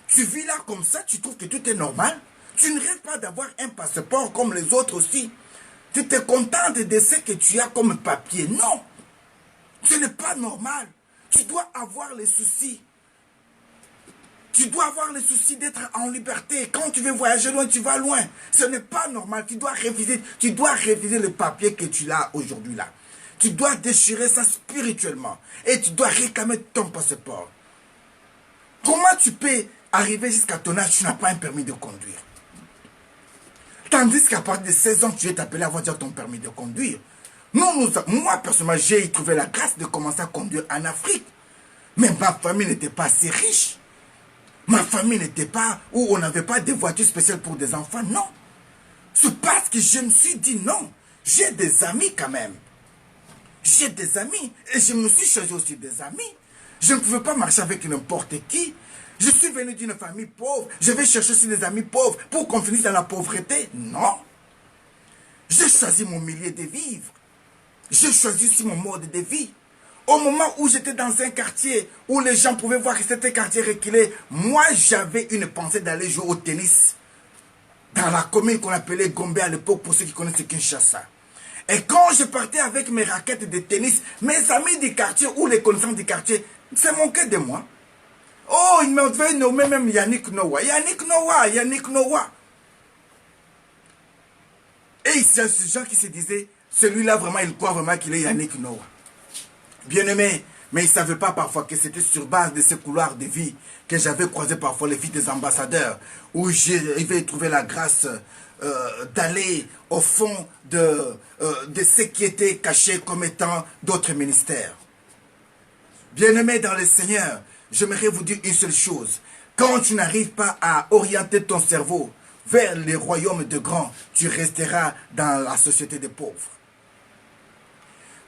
A: Tu vis là comme ça, tu trouves que tout est normal? Tu ne rêves pas d'avoir un passeport comme les autres aussi? Tu te contentes de ce que tu as comme papier? Non! Ce n'est pas normal. Tu dois avoir les soucis. Tu dois avoir les soucis d'être en liberté. Quand tu veux voyager loin, tu vas loin. Ce n'est pas normal. Tu dois réviser le papier que tu as aujourd'hui là. Tu dois déchirer ça spirituellement. Et tu dois réclamer ton passeport. Comment tu peux arriver jusqu'à ton âge, tu n'as pas un permis de conduire? Tandis qu'à partir de 16 ans, tu es appelé à avoir déjà ton permis de conduire. Moi, personnellement, j'ai trouvé la grâce de commencer à conduire en Afrique. Mais ma famille n'était pas assez riche. Ma famille n'était pas, où on n'avait pas de voitures spéciales pour des enfants, non. C'est parce que je me suis dit non. J'ai des amis quand même. J'ai des amis. Et je me suis choisi aussi des amis. Je ne pouvais pas marcher avec n'importe qui. Je suis venu d'une famille pauvre. Je vais chercher aussi des amis pauvres pour qu'on finisse dans la pauvreté. Non. J'ai choisi mon milieu de vivre. J'ai choisi aussi mon mode de vie. Au moment où j'étais dans un quartier où les gens pouvaient voir que c'était un quartier reculé, moi j'avais une pensée d'aller jouer au tennis dans la commune qu'on appelait Gombe à l'époque, pour ceux qui connaissent Kinshasa. Et quand je partais avec mes raquettes de tennis, mes amis du quartier ou les connaissants du quartier se moquaient de moi. Oh, ils m'avaient nommé même Yannick Noah. Yannick Noah, Yannick Noah. Et il y a ces gens qui se disaient, celui-là vraiment, il croit vraiment qu'il est Yannick Noah. Bien-aimé, mais ils ne savaient pas parfois que c'était sur base de ces couloirs de vie que j'avais croisé parfois les filles des ambassadeurs, où j'avais trouvé la grâce d'aller au fond de ce qui était caché comme étant d'autres ministères. Bien-aimé dans le Seigneur, j'aimerais vous dire une seule chose. Quand tu n'arrives pas à orienter ton cerveau vers les royaumes de grands, tu resteras dans la société des pauvres.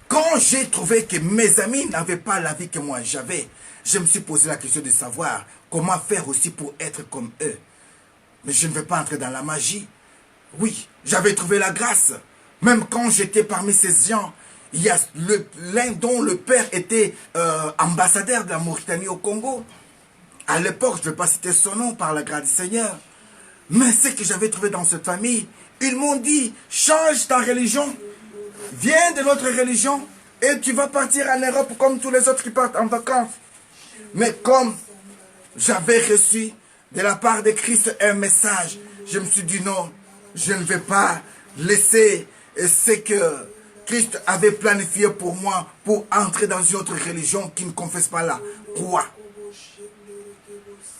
A: Quand j'ai trouvé que mes amis n'avaient pas la vie que moi j'avais, je me suis posé la question de savoir comment faire aussi pour être comme eux. Mais je ne vais pas entrer dans la magie. Oui, j'avais trouvé la grâce. Même quand j'étais parmi ces gens, il y a l'un dont le père était ambassadeur de la Mauritanie au Congo. À l'époque, je ne vais pas citer son nom par la grâce du Seigneur. Mais ce que j'avais trouvé dans cette famille, ils m'ont dit, change ta religion. Viens de notre religion et tu vas partir en Europe comme tous les autres qui partent en vacances. Mais comme j'avais reçu de la part de Christ un message, je me suis dit non, je ne vais pas laisser ce que Christ avait planifié pour moi pour entrer dans une autre religion qui ne confesse pas la croix.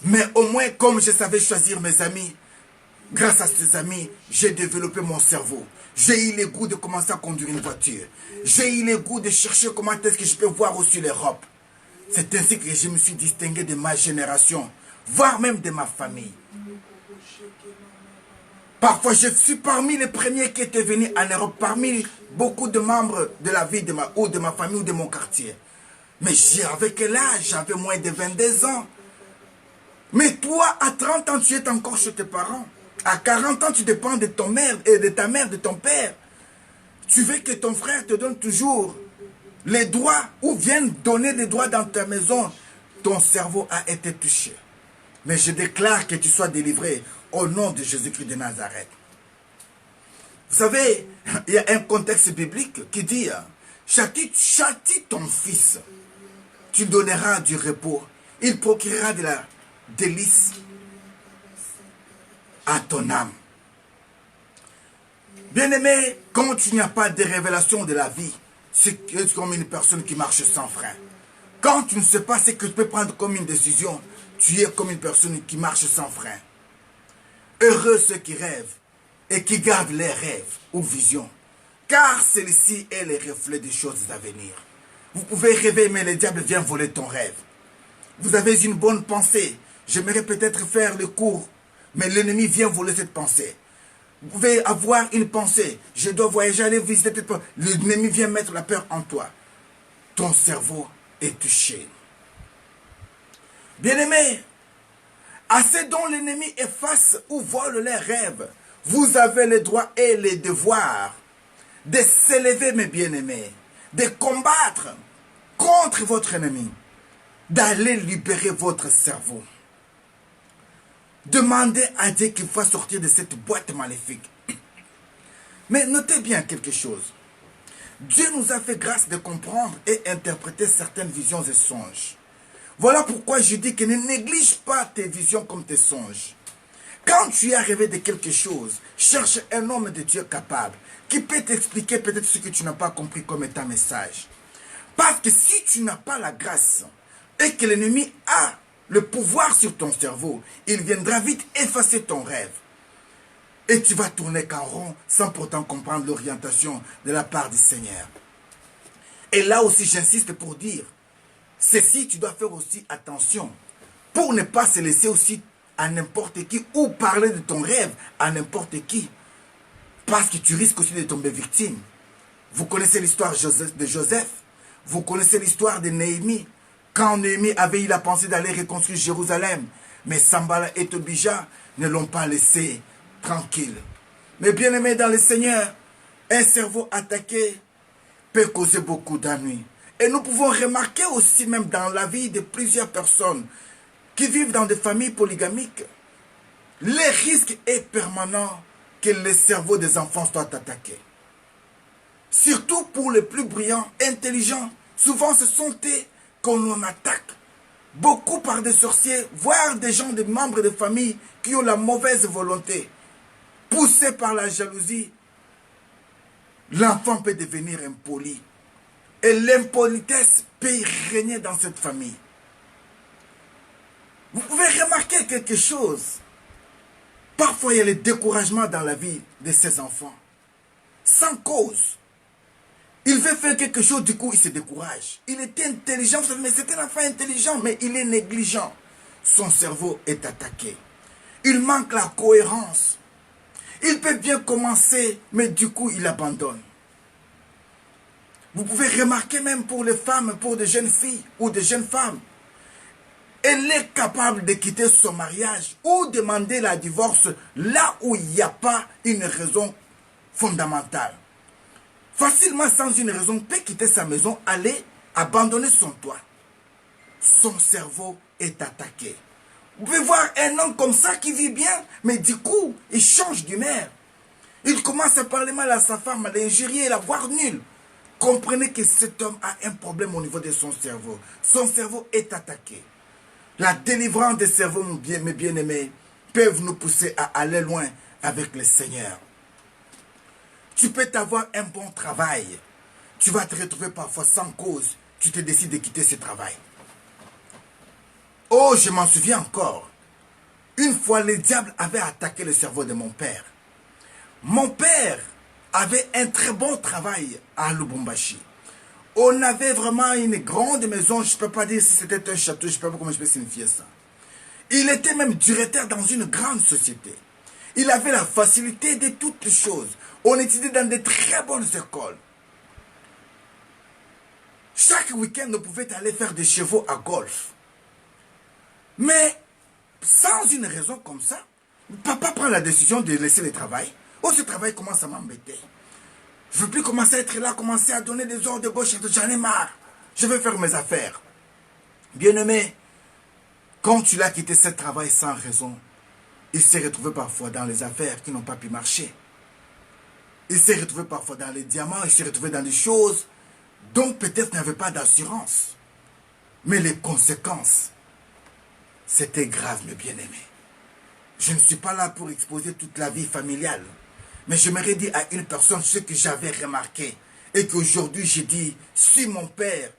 A: Mais au moins, comme je savais choisir mes amis, grâce à ces amis, j'ai développé mon cerveau. J'ai eu le goût de commencer à conduire une voiture. J'ai eu le goût de chercher comment est-ce que je peux voir aussi l'Europe. C'est ainsi que je me suis distingué de ma génération, voire même de ma famille. Parfois, je suis parmi les premiers qui étaient venus en Europe, parmi beaucoup de membres de la vie de ma famille ou de mon quartier. Mais avec quel âge? J'avais moins de 22 ans. Mais toi, à 30 ans, tu es encore chez tes parents. À 40 ans, tu dépends de ton mère et de ta mère, de ton père. Tu veux que ton frère te donne toujours les droits ou vienne donner les droits dans ta maison. Ton cerveau a été touché. Mais je déclare que tu sois délivré au nom de Jésus-Christ de Nazareth. Vous savez, il y a un contexte biblique qui dit, châtie ton fils, tu donneras du repos, il procurera de la délice à ton âme. Bien-aimé, quand tu n'as pas de révélation de la vie, c'est comme une personne qui marche sans frein. Quand tu ne sais pas ce que tu peux prendre comme une décision, tu es comme une personne qui marche sans frein. Heureux ceux qui rêvent et qui gardent leurs rêves ou visions, car celui-ci est le reflet des choses à venir. Vous pouvez rêver, mais le diable vient voler ton rêve. Vous avez une bonne pensée, j'aimerais peut-être faire le cours, mais l'ennemi vient voler cette pensée. Vous pouvez avoir une pensée, je dois voyager, aller visiter cette pensée. L'ennemi vient mettre la peur en toi. Ton cerveau est touché. Bien-aimé, à ceux dont l'ennemi efface ou vole les rêves, vous avez le droit et le devoir de s'élever, mes bien-aimés, de combattre contre votre ennemi, d'aller libérer votre cerveau. Demandez à Dieu qu'il fasse sortir de cette boîte maléfique. Mais notez bien quelque chose. Dieu nous a fait grâce de comprendre et interpréter certaines visions et songes. Voilà pourquoi je dis que ne néglige pas tes visions comme tes songes. Quand tu es rêvé de quelque chose, cherche un homme de Dieu capable, qui peut t'expliquer peut-être ce que tu n'as pas compris comme étant message. Parce que si tu n'as pas la grâce et que l'ennemi a le pouvoir sur ton cerveau, il viendra vite effacer ton rêve. Et tu vas tourner qu'en rond sans pourtant comprendre l'orientation de la part du Seigneur. Et là aussi, j'insiste pour dire, ceci, tu dois faire aussi attention pour ne pas se laisser aussi à n'importe qui ou parler de ton rêve à n'importe qui. Parce que tu risques aussi de tomber victime. Vous connaissez l'histoire de Joseph. Vous connaissez l'histoire de Néhémie. Quand Néhémie avait eu la pensée d'aller reconstruire Jérusalem, mais Sambala et Tobija ne l'ont pas laissé tranquille. Mais bien aimé dans le Seigneur, un cerveau attaqué peut causer beaucoup d'ennuis. Et nous pouvons remarquer aussi même dans la vie de plusieurs personnes qui vivent dans des familles polygamiques, le risque est permanent que le cerveau des enfants soit attaqué. Surtout pour les plus brillants, intelligents, souvent ce sont eux qu'on attaque. Beaucoup par des sorciers, voire des gens, des membres de famille qui ont la mauvaise volonté. Poussé par la jalousie, l'enfant peut devenir impoli. Et l'impolitesse peut régner dans cette famille. Vous pouvez remarquer quelque chose. Parfois, il y a le découragement dans la vie de ces enfants. Sans cause. Il veut faire quelque chose, du coup, il se décourage. Il était intelligent, mais c'est un enfant intelligent, mais il est négligent. Son cerveau est attaqué. Il manque la cohérence. Il peut bien commencer, mais du coup, il abandonne. Vous pouvez remarquer même pour les femmes, pour des jeunes filles ou des jeunes femmes. Elle est capable de quitter son mariage ou demander la divorce là où il n'y a pas une raison fondamentale. Facilement, sans une raison, peut quitter sa maison, aller abandonner son toit. Son cerveau est attaqué. Vous pouvez voir un homme comme ça qui vit bien, mais du coup, il change d'humeur. Il commence à parler mal à sa femme, à l'injurier, la voir nulle. Comprenez que cet homme a un problème au niveau de son cerveau. Son cerveau est attaqué. La délivrance des cerveaux, mes bien-aimés, peuvent nous pousser à aller loin avec le Seigneur. Tu peux avoir un bon travail. Tu vas te retrouver parfois sans cause. Tu te décides de quitter ce travail. Oh, je m'en souviens encore. Une fois, le diable avait attaqué le cerveau de mon père. Mon père avait un très bon travail à Lubumbashi. On avait vraiment une grande maison. Je ne peux pas dire si c'était un château. Je ne sais pas comment je peux signifier ça. Il était même directeur dans une grande société. Il avait la facilité de toutes les choses. On étudiait dans de très bonnes écoles. Chaque week-end, on pouvait aller faire des chevaux à golf. Mais, sans une raison comme ça, papa prend la décision de laisser le travail. Oh, ce travail commence à m'embêter. Je ne veux plus commencer à être là, commencer à donner des ordres de gauche. J'en ai marre. Je veux faire mes affaires. Bien-aimé, quand tu l'as quitté ce travail sans raison, il s'est retrouvé parfois dans les affaires qui n'ont pas pu marcher. Il s'est retrouvé parfois dans les diamants, il s'est retrouvé dans des choses dont peut-être n'avait pas d'assurance. Mais les conséquences, c'était grave, mes bien-aimés. Je ne suis pas là pour exposer toute la vie familiale. Mais j'aimerais dire à une personne ce que j'avais remarqué. Et qu'aujourd'hui, j'ai dit, si mon père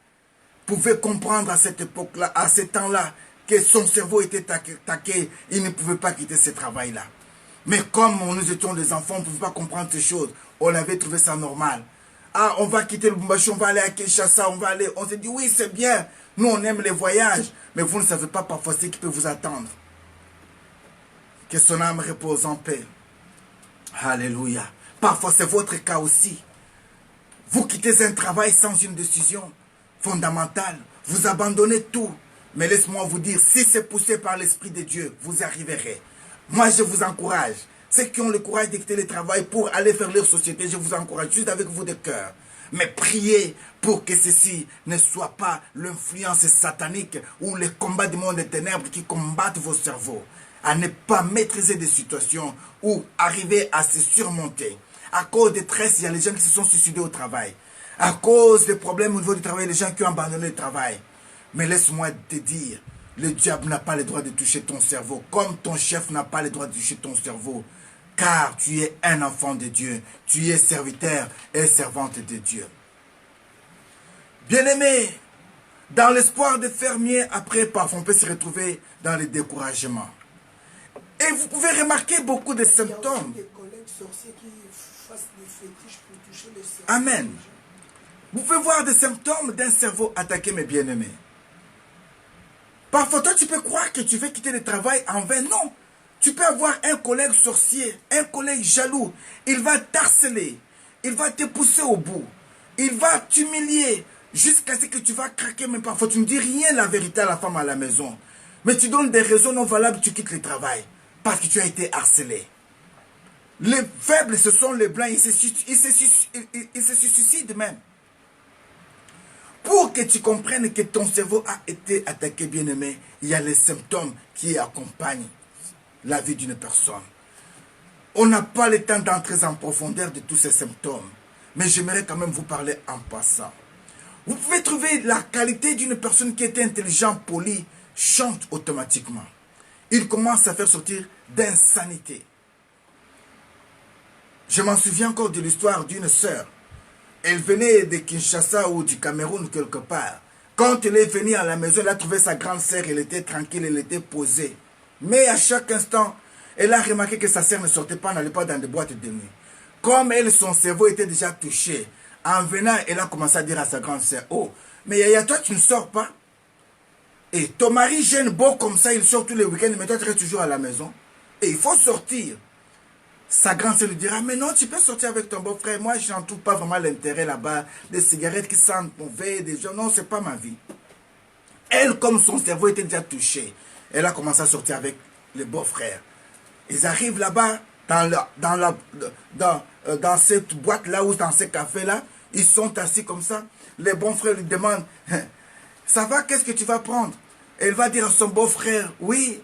A: pouvait comprendre à cette époque-là, à ce temps-là, que son cerveau était attaqué, il ne pouvait pas quitter ce travail-là. Mais comme nous étions des enfants, on ne pouvait pas comprendre ces choses. On avait trouvé ça normal. Ah, on va quitter le Lubumbashi, on va aller à Kinshasa, on va aller. On s'est dit, oui, c'est bien. Nous, on aime les voyages. Mais vous ne savez pas parfois ce qui peut vous attendre. Que son âme repose en paix. Alléluia. Parfois, c'est votre cas aussi. Vous quittez un travail sans une décision fondamentale. Vous abandonnez tout. Mais laisse-moi vous dire, si c'est poussé par l'Esprit de Dieu, vous arriverez. Moi, je vous encourage. Ceux qui ont le courage de quitter le travail pour aller faire leur société, je vous encourage juste avec vous de cœur. Mais priez pour que ceci ne soit pas l'influence satanique ou les combats du monde des ténèbres qui combattent vos cerveaux. À ne pas maîtriser des situations ou arriver à se surmonter. À cause des stress, il y a les gens qui se sont suicidés au travail. À cause des problèmes au niveau du travail, les gens qui ont abandonné le travail. Mais laisse-moi te dire, le diable n'a pas le droit de toucher ton cerveau, comme ton chef n'a pas le droit de toucher ton cerveau. Car tu es un enfant de Dieu, tu es serviteur et servante de Dieu. Bien-aimé, dans l'espoir de faire mieux, après, parfois on peut se retrouver dans le découragement. Et vous pouvez remarquer beaucoup de symptômes. Amen. Vous pouvez voir des symptômes d'un cerveau attaqué, mes bien-aimés. Parfois, toi, tu peux croire que tu veux quitter le travail en vain. Non. Tu peux avoir un collègue sorcier, un collègue jaloux. Il va t'harceler. Il va te pousser au bout. Il va t'humilier jusqu'à ce que tu vas craquer. Mais parfois, tu ne dis rien la vérité à la femme à la maison. Mais tu donnes des raisons non valables, tu quittes le travail. Parce que tu as été harcelé. Les faibles, ce sont les blancs. Ils se suicident même. Pour que tu comprennes que ton cerveau a été attaqué, bien-aimé, il y a les symptômes qui accompagnent la vie d'une personne. On n'a pas le temps d'entrer en profondeur de tous ces symptômes. Mais j'aimerais quand même vous parler en passant. Vous pouvez trouver la qualité d'une personne qui était intelligente, polie, chante automatiquement. Il commence à faire sortir d'insanité. Je m'en souviens encore de l'histoire d'une sœur. Elle venait de Kinshasa ou du Cameroun quelque part. Quand elle est venue à la maison, elle a trouvé sa grande sœur, elle était tranquille, elle était posée. Mais à chaque instant, elle a remarqué que sa sœur ne sortait pas, n'allait pas dans des boîtes de nuit. Comme elle, son cerveau était déjà touché. En venant, elle a commencé à dire à sa grande sœur, oh, mais Yaya, toi tu ne sors pas? Et ton mari gêne beau comme ça, il sort tous les week-ends, mais toi tu restes toujours à la maison. Et il faut sortir. Sa grande sœur lui dira, mais non, tu peux sortir avec ton beau-frère. Moi, je n'en trouve pas vraiment l'intérêt là-bas. Des cigarettes qui sentent mauvais, des gens. Non, c'est pas ma vie. Elle, comme son cerveau était déjà touché, elle a commencé à sortir avec le beau-frère. Ils arrivent là-bas, dans cette boîte-là ou dans ce café-là. Ils sont assis comme ça. Les bons frères lui demandent, ça va, qu'est-ce que tu vas prendre? Elle va dire à son beau-frère, oui.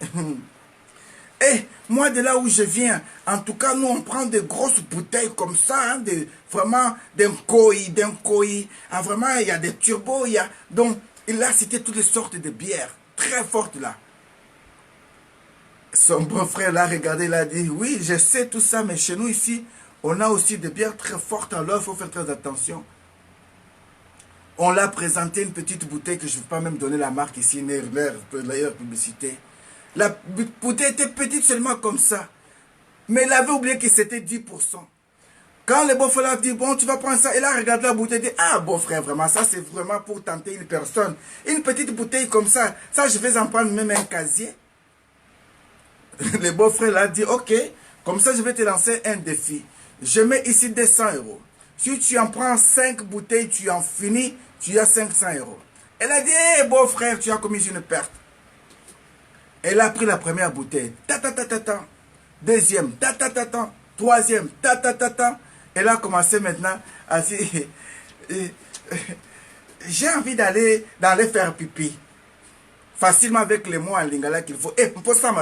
A: Et moi, de là où je viens, en tout cas, nous, on prend des grosses bouteilles comme ça, hein, vraiment d'un koi. Ah, vraiment, il y a des turbos, il y a... Donc, il a cité toutes les sortes de bières, très fortes là. Son beau-frère l'a regardé, il a dit, oui, je sais tout ça, mais chez nous ici, on a aussi des bières très fortes, alors il faut faire très attention. On l'a présenté une petite bouteille que je ne vais pas même donner la marque ici, l'ailleurs publicité. La bouteille était petite seulement comme ça. Mais il avait oublié que c'était 10%. Quand le beau-frère a dit, bon, tu vas prendre ça, il a regardé la bouteille et dit, ah, beau-frère, vraiment, ça c'est vraiment pour tenter une personne. Une petite bouteille comme ça, ça je vais en prendre même un casier. Le beau-frère a dit, ok, comme ça je vais te lancer un défi. Je mets ici 200 €. Si tu en prends 5 bouteilles, tu en finis, tu as 500 €. Elle a dit, hé, beau-frère, tu as commis une perte. Elle a pris la première bouteille. Deuxième. Troisième. Elle a commencé maintenant à dire, j'ai envie d'aller faire pipi. Facilement avec les mots en lingala qu'il faut. Et pour ça,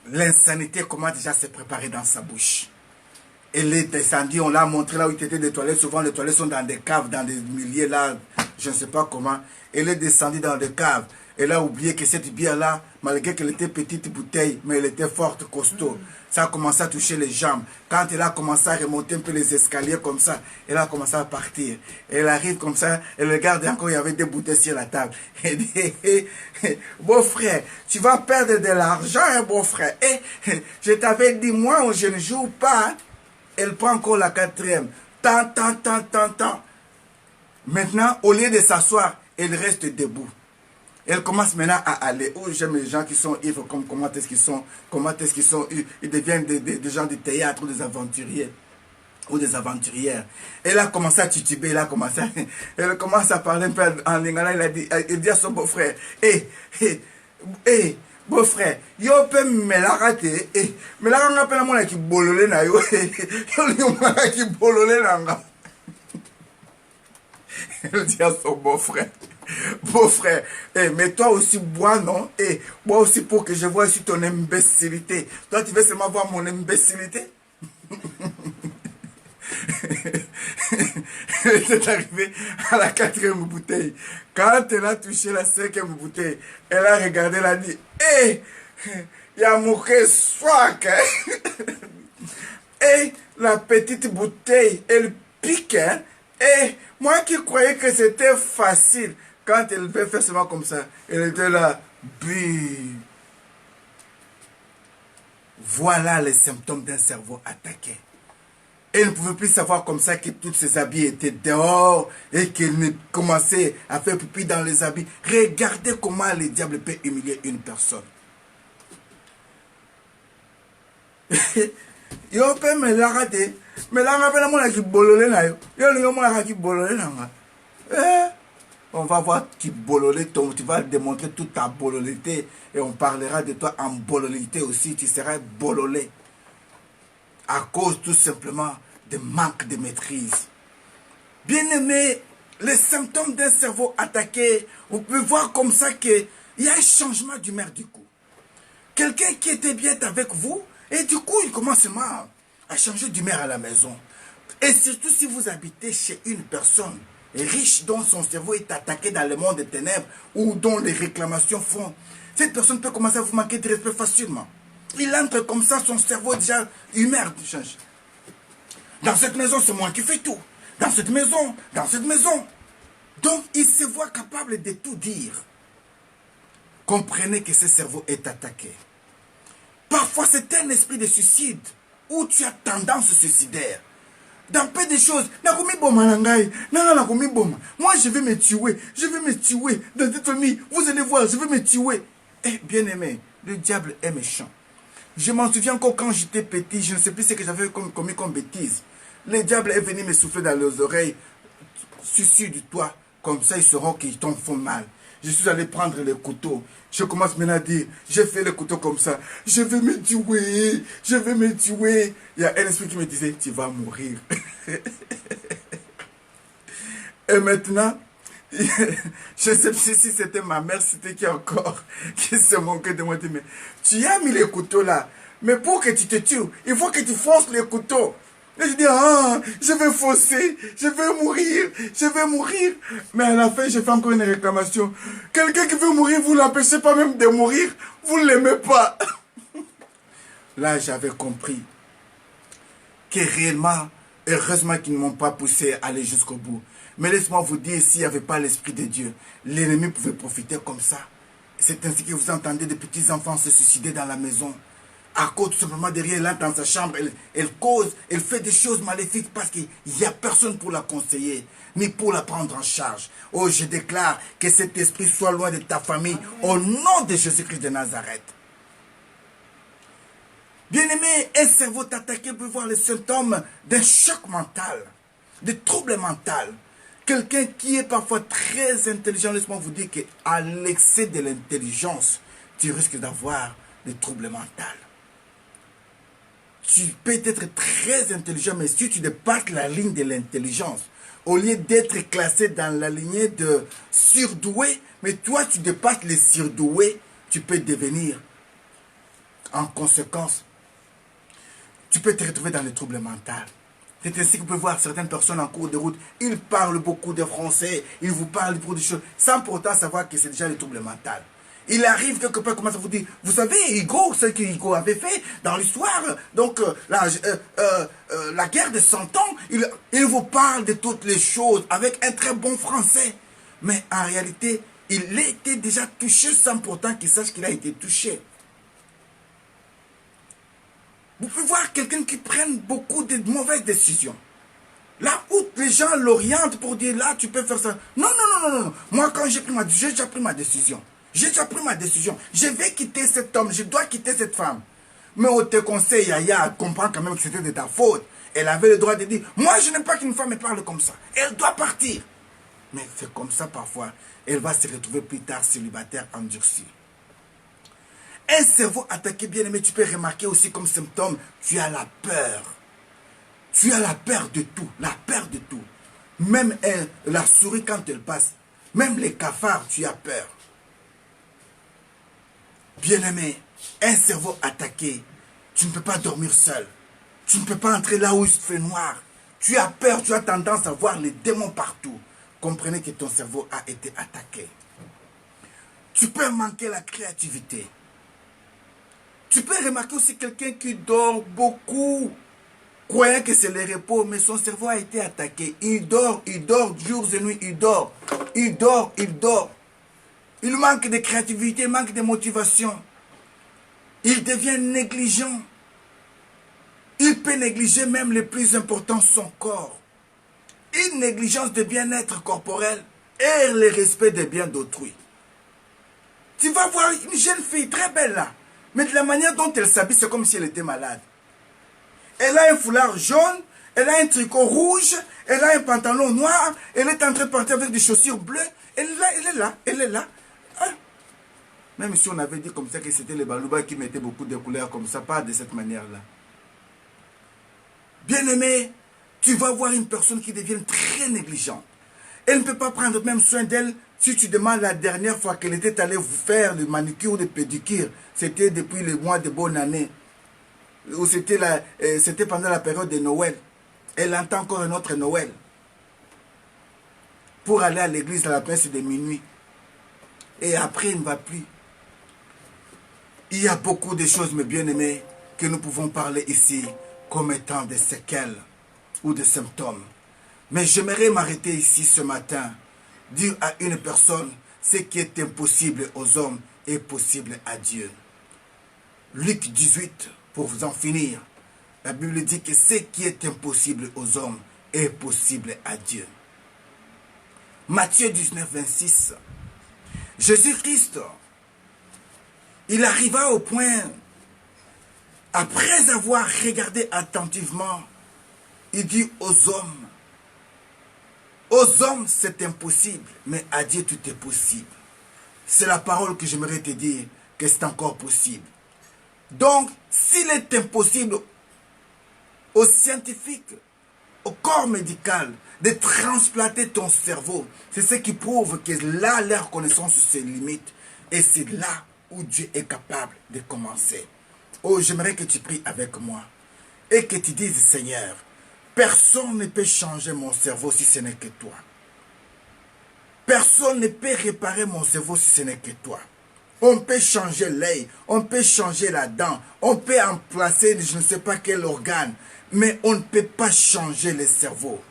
A: l'insanité commence déjà à se préparer dans sa bouche. Elle est descendue, on l'a montré là où il était des toilettes. Souvent, les toilettes sont dans des caves, dans des milliers là, je ne sais pas comment. Elle est descendue dans des caves. Elle a oublié que cette bière-là, malgré qu'elle était petite bouteille, mais elle était forte, costaud. Ça a commencé à toucher les jambes. Quand elle a commencé à remonter un peu les escaliers comme ça, elle a commencé à partir. Elle arrive comme ça, elle regarde encore, il y avait des bouteilles sur la table. Elle dit, beau-frère, tu vas perdre de l'argent, hein, beau-frère. Je t'avais dit, moi, je ne joue pas. Hein. Elle prend encore la quatrième. Tant. Maintenant, au lieu de s'asseoir, elle reste debout. Elle commence maintenant à aller. Oh, j'aime les gens qui sont ivres, comment est-ce qu'ils sont, ils deviennent des gens du théâtre ou des aventuriers. Ou des aventurières. Elle a commencé à tituber, elle commence à parler un peu en lingala, elle dit à son beau-frère, Beau-frère, yo pe melaka te, melaka nga pe na mona ki bolole na yo, yo mona ki bolole na nga. Elle dit à son beau-frère, beau-frère, mais toi aussi bois, non? Bois aussi pour que je vois aussi ton imbécilité. Toi, tu veux seulement voir mon imbécilité? Elle est arrivée à la 4e bouteille. Quand elle a touché la 5e bouteille, elle a regardé, elle a dit, il y a moqué soak. Et la petite bouteille, elle pique. Et moi qui croyais que c'était facile, quand elle veut faire seulement comme ça, elle était là, bi. Voilà les symptômes d'un cerveau attaqué. Elle ne pouvait plus savoir comme ça que tous ses habits étaient dehors et qu'elle commençait à faire pipi dans les habits. Regardez comment le diable peut humilier une personne. Yo pe me la raté, me la rappelle moi qui bololé na yo. Yo moi qui bololé na nga. On va voir qui bololé, tu vas démontrer toute ta bololité et on parlera de toi en bololité aussi, tu seras bololé. À cause tout simplement de manque de maîtrise. Bien-aimé, les symptômes d'un cerveau attaqué, vous pouvez voir comme ça qu'il y a un changement d'humeur du coup. Quelqu'un qui était bien avec vous, et du coup il commence à changer d'humeur à la maison. Et surtout si vous habitez chez une personne riche dont son cerveau est attaqué dans le monde des ténèbres ou dont les réclamations font, cette personne peut commencer à vous manquer de respect facilement. Il entre comme ça, son cerveau déjà humeur change. Dans cette maison, c'est moi qui fais tout. Dans cette maison, dans cette maison. Donc, il se voit capable de tout dire. Comprenez que ce cerveau est attaqué. Parfois, c'est un esprit de suicide où tu as tendance suicidaire. Dans peu de choses, moi je vais me tuer dans cette famille, vous allez voir, je vais me tuer. Eh bien aimé, le diable est méchant. Je m'en souviens encore quand j'étais petit, je ne sais plus ce que j'avais commis comme bêtise. Le diable est venu me souffler dans les oreilles, suicide-toi, comme ça ils sauront qu'ils t'en font mal. Je suis allé prendre le couteau. Je commence maintenant à dire, j'ai fait le couteau comme ça. Je vais me tuer. Je vais me tuer. Il y a un esprit qui me disait, tu vas mourir. Et maintenant, je ne sais plus si c'était ma mère, c'était qui encore, qui se moquait de moi. Mais tu as mis le couteau là. Mais pour que tu te tues, il faut que tu forces le couteau. Et je dis, je vais fausser, je vais mourir. Mais à la fin, je fais encore une réclamation. Quelqu'un qui veut mourir, vous ne l'empêchez pas même de mourir, vous ne l'aimez pas. Là, j'avais compris que réellement, heureusement qu'ils ne m'ont pas poussé à aller jusqu'au bout. Mais laisse-moi vous dire, s'il n'y avait pas l'Esprit de Dieu, l'ennemi pouvait profiter comme ça. C'est ainsi que vous entendez des petits enfants se suicider dans la maison. À cause tout simplement derrière, là dans sa chambre, elle cause, elle fait des choses maléfiques parce qu'il n'y a personne pour la conseiller, ni pour la prendre en charge. Oh, je déclare que cet esprit soit loin de ta famille, au nom de Jésus-Christ de Nazareth. Bien-aimé, un cerveau attaqué peut voir les symptômes d'un choc mental, de troubles mental. Quelqu'un qui est parfois très intelligent, laisse-moi vous dire qu'à l'excès de l'intelligence, tu risques d'avoir des troubles mentaux. Tu peux être très intelligent, mais si tu dépasses la ligne de l'intelligence, au lieu d'être classé dans la lignée de surdoué, mais toi tu dépasses les surdoués, tu peux devenir, en conséquence, tu peux te retrouver dans les troubles mentaux. C'est ainsi que vous pouvez voir certaines personnes en cours de route, ils parlent beaucoup de français, ils vous parlent pour des choses, sans pourtant savoir que c'est déjà les troubles mentaux. Il arrive quelque part, commence à vous dire, vous savez, Hugo, ce que Hugo avait fait dans l'histoire, donc la guerre de 100 ans, il vous parle de toutes les choses avec un très bon français. Mais en réalité, il était déjà touché sans pourtant qu'il sache qu'il a été touché. Vous pouvez voir quelqu'un qui prenne beaucoup de mauvaises décisions. Là où les gens l'orientent pour dire, là, tu peux faire ça. Non, non, non, non, non. Moi, quand j'ai déjà pris ma décision. J'ai déjà pris ma décision. Je vais quitter cet homme. Je dois quitter cette femme. Mais on te conseille, Yaya, comprends quand même que c'était de ta faute. Elle avait le droit de dire, moi, je n'aime pas qu'une femme me parle comme ça. Elle doit partir. Mais c'est comme ça parfois. Elle va se retrouver plus tard célibataire endurcie. Un cerveau attaqué, bien aimé, tu peux remarquer aussi comme symptôme, tu as la peur. Tu as la peur de tout, la peur de tout. Même la souris quand elle passe, même les cafards, tu as peur. Bien-aimé, un cerveau attaqué, tu ne peux pas dormir seul. Tu ne peux pas entrer là où il fait noir. Tu as peur, tu as tendance à voir les démons partout. Comprenez que ton cerveau a été attaqué. Tu peux manquer la créativité. Tu peux remarquer aussi quelqu'un qui dort beaucoup, croyant que c'est le repos, mais son cerveau a été attaqué. Il dort jours et nuits, il dort. Il manque de créativité, il manque de motivation. Il devient négligent. Il peut négliger même le plus important, son corps. Une négligence de bien-être corporel et le respect des biens d'autrui. Tu vas voir une jeune fille très belle là, mais de la manière dont elle s'habille, c'est comme si elle était malade. Elle a un foulard jaune, elle a un tricot rouge, elle a un pantalon noir, elle est en train de partir avec des chaussures bleues. Elle est là. Hein? Même si on avait dit comme ça que c'était les Balouba qui mettaient beaucoup de couleurs comme ça, pas de cette manière-là. Bien-aimé, tu vas voir une personne qui devient très négligente. Elle ne peut pas prendre même soin d'elle. Si tu demandes la dernière fois qu'elle était allée vous faire le manicure ou le pédicure, c'était depuis le mois de bonne année. Ou c'était pendant la période de Noël. Elle entend encore un autre Noël. Pour aller à l'église à la messe de minuit. Et après, il ne va plus. Il y a beaucoup de choses, mes bien-aimés, que nous pouvons parler ici comme étant des séquelles ou des symptômes. Mais j'aimerais m'arrêter ici ce matin, dire à une personne, ce qui est impossible aux hommes est possible à Dieu. Luc 18, pour vous en finir, la Bible dit que ce qui est impossible aux hommes est possible à Dieu. Matthieu 19, 26, Jésus-Christ, il arriva au point, après avoir regardé attentivement, il dit aux hommes c'est impossible, mais à Dieu tout est possible. C'est la parole que j'aimerais te dire, que c'est encore possible. Donc, s'il est impossible aux scientifiques, au corps médical, de transplanter ton cerveau, c'est ce qui prouve que là, leur connaissance se limite. Et c'est là où Dieu est capable de commencer. Oh, j'aimerais que tu pries avec moi et que tu dises, Seigneur, personne ne peut changer mon cerveau si ce n'est que toi. Personne ne peut réparer mon cerveau si ce n'est que toi. On peut changer l'œil, on peut changer la dent, on peut remplacer je ne sais pas quel organe, mais on ne peut pas changer le cerveau.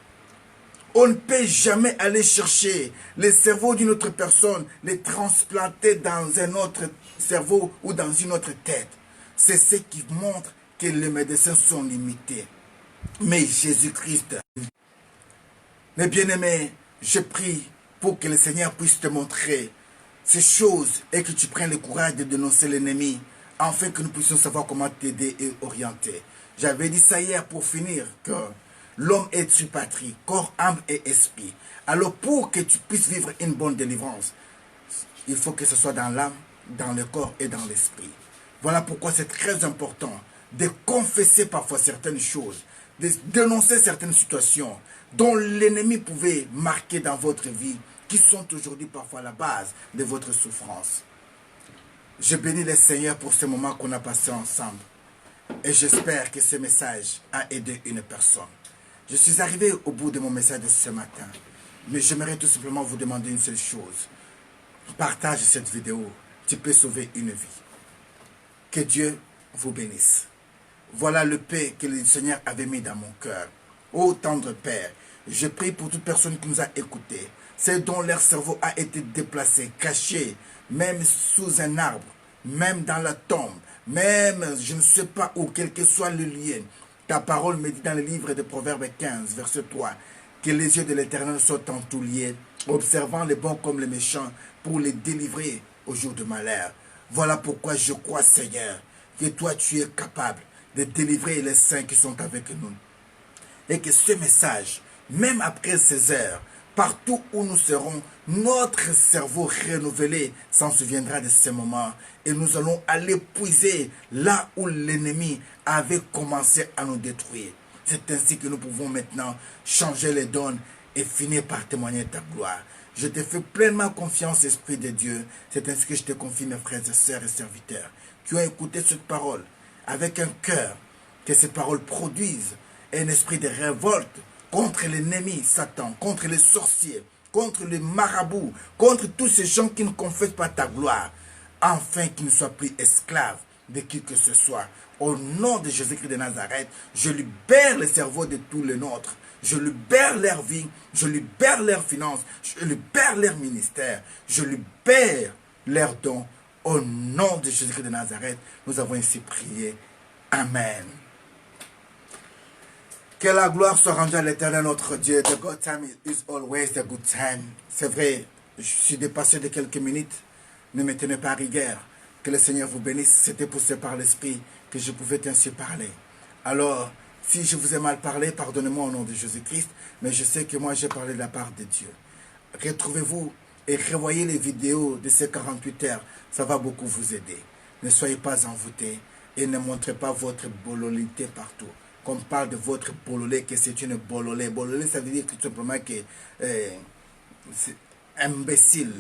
A: On ne peut jamais aller chercher le cerveau d'une autre personne, le transplanter dans un autre cerveau ou dans une autre tête. C'est ce qui montre que les médecins sont limités. Mais Jésus-Christ, mes bien-aimés, je prie pour que le Seigneur puisse te montrer ces choses et que tu prennes le courage de dénoncer l'ennemi, afin que nous puissions savoir comment t'aider et orienter. J'avais dit ça hier pour finir, que l'homme est une patrie, corps, âme et esprit. Alors pour que tu puisses vivre une bonne délivrance, il faut que ce soit dans l'âme, dans le corps et dans l'esprit. Voilà pourquoi c'est très important de confesser parfois certaines choses, de dénoncer certaines situations dont l'ennemi pouvait marquer dans votre vie, qui sont aujourd'hui parfois la base de votre souffrance. Je bénis le Seigneur pour ce moment qu'on a passé ensemble. Et j'espère que ce message a aidé une personne. Je suis arrivé au bout de mon message de ce matin. Mais j'aimerais tout simplement vous demander une seule chose. Partage cette vidéo. Tu peux sauver une vie. Que Dieu vous bénisse. Voilà le paix que le Seigneur avait mis dans mon cœur. Ô tendre Père, je prie pour toute personne qui nous a écoutés. Ceux dont leur cerveau a été déplacé, caché, même sous un arbre, même dans la tombe, même je ne sais pas où, quel que soit le lien. Ta parole me dit dans le livre de Proverbes 15, verset 3, que les yeux de l'Éternel soient en tout lieu, observant les bons comme les méchants, pour les délivrer au jour de malheur. Voilà pourquoi je crois, Seigneur, que toi tu es capable de délivrer les saints qui sont avec nous. Et que ce message, même après ces heures, Partout où nous serons, notre cerveau renouvelé s'en souviendra de ces moments. Et nous allons aller puiser là où l'ennemi avait commencé à nous détruire. C'est ainsi que nous pouvons maintenant changer les donnes et finir par témoigner ta gloire. Je te fais pleinement confiance, Esprit de Dieu. C'est ainsi que je te confie, mes frères et sœurs et serviteurs, qui ont écouté cette parole avec un cœur, que ces paroles produisent un esprit de révolte contre l'ennemi Satan, contre les sorciers, contre les marabouts, contre tous ces gens qui ne confessent pas ta gloire, afin qu'ils ne soient plus esclaves de qui que ce soit. Au nom de Jésus-Christ de Nazareth, je libère le cerveau de tous les nôtres. Je libère leur vie, je libère leurs finances, je libère leur ministère, je libère leurs dons. Au nom de Jésus-Christ de Nazareth, nous avons ainsi prié. Amen. Que la gloire soit rendue à l'Éternel notre Dieu. The good time is always the good time. C'est vrai, je suis dépassé de quelques minutes. Ne me tenez pas à rigueur. Que le Seigneur vous bénisse. C'était poussé par l'Esprit que je pouvais ainsi parler. Alors, si je vous ai mal parlé, pardonnez-moi au nom de Jésus-Christ. Mais je sais que moi, j'ai parlé de la part de Dieu. Retrouvez-vous et revoyez les vidéos de ces 48 heures. Ça va beaucoup vous aider. Ne soyez pas envoûtés et ne montrez pas votre bololité partout. Qu'on parle de votre bololé, que c'est une bololé. Bololé, ça veut dire tout simplement que c'est imbécile.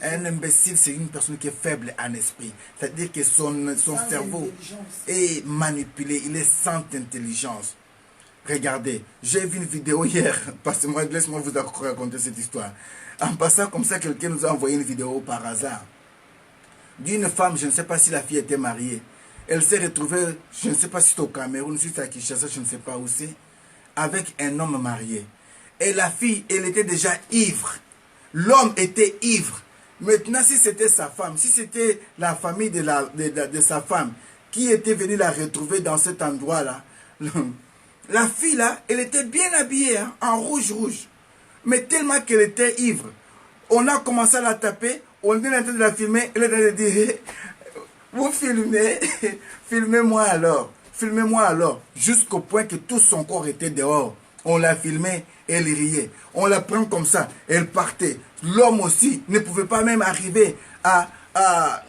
A: Un imbécile, c'est une personne qui est faible en esprit. C'est-à-dire que son cerveau est manipulé, il est sans intelligence. Regardez, j'ai vu une vidéo hier, passez-moi, laisse-moi vous raconter cette histoire. En passant comme ça, quelqu'un nous a envoyé une vidéo par hasard d'une femme, je ne sais pas si la fille était mariée. Elle s'est retrouvée, je ne sais pas si c'est au Cameroun, si c'est à Kinshasa, je ne sais pas où c'est, avec un homme marié. Et la fille, elle était déjà ivre. L'homme était ivre. Maintenant, si c'était sa femme, si c'était la famille de sa femme qui était venue la retrouver dans cet endroit-là, la fille là, elle était bien habillée, hein, en rouge. Mais tellement qu'elle était ivre, on a commencé à la taper, on est en train de la filmer, elle est en train de dire, vous filmez, filmez-moi alors, jusqu'au point que tout son corps était dehors. On l'a filmé, elle riait. On la prend comme ça, elle partait. L'homme aussi ne pouvait pas même arriver à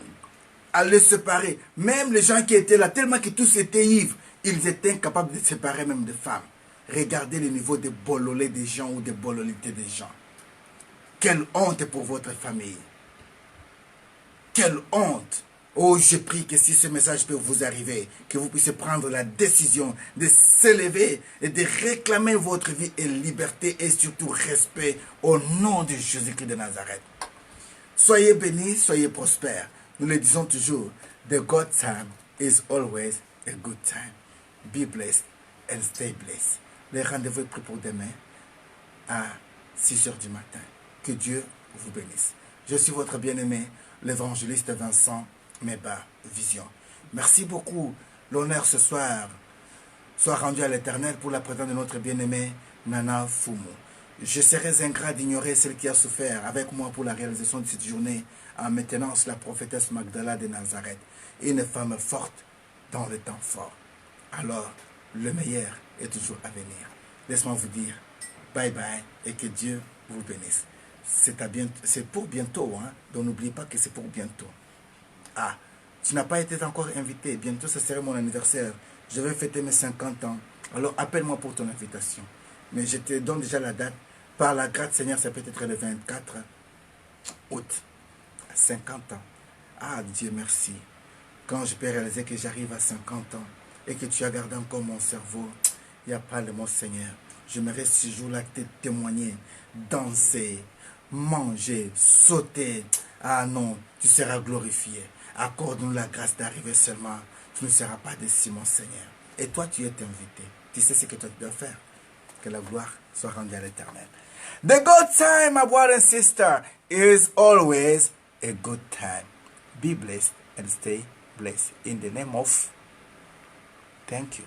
A: les séparer. Même les gens qui étaient là, tellement que tous étaient ivres, ils étaient incapables de séparer même des femmes. Regardez le niveau de bololé des gens ou de bololité des gens. Quelle honte pour votre famille. Quelle honte. Oh, je prie que si ce message peut vous arriver, que vous puissiez prendre la décision de s'élever et de réclamer votre vie et liberté et surtout respect au nom de Jésus-Christ de Nazareth. Soyez bénis, soyez prospères. Nous le disons toujours, the good time is always a good time. Be blessed and stay blessed. Le rendez-vous est pris pour demain à 6 h du matin. Que Dieu vous bénisse. Je suis votre bien-aimé, l'évangéliste Vincent Meba Vision. Merci beaucoup. L'honneur ce soir soit rendu à l'Éternel pour la présence de notre bien-aimé Nana Fumu. Je serais ingrat d'ignorer celle qui a souffert avec moi pour la réalisation de cette journée en maintenance, la prophétesse Magdala de Nazareth, une femme forte dans le temps fort. Alors, le meilleur est toujours à venir. Laisse-moi vous dire bye bye et que Dieu vous bénisse. C'est pour bientôt, hein? Donc n'oubliez pas que c'est pour bientôt. Ah, tu n'as pas été encore invité. Bientôt, ce serait mon anniversaire. Je vais fêter mes 50 ans. Alors, appelle-moi pour ton invitation. Mais je te donne déjà la date. Par la grâce, Seigneur, ça peut être le 24 août. À 50 ans. Ah, Dieu merci. Quand je peux réaliser que j'arrive à 50 ans et que tu as gardé encore mon cerveau, il n'y a pas de mon Seigneur. J'aimerais ce jour-là te témoigner, danser, manger, sauter. Ah non, tu seras glorifié. Accorde-nous la grâce d'arriver seulement. Tu ne seras pas déçu, mon Seigneur. Et toi, tu es invité. Tu sais ce que tu dois faire. Que la gloire soit rendue à l'Éternel. The good time, my brother and sister, is always a good time. Be blessed and stay blessed. In the name of, thank you.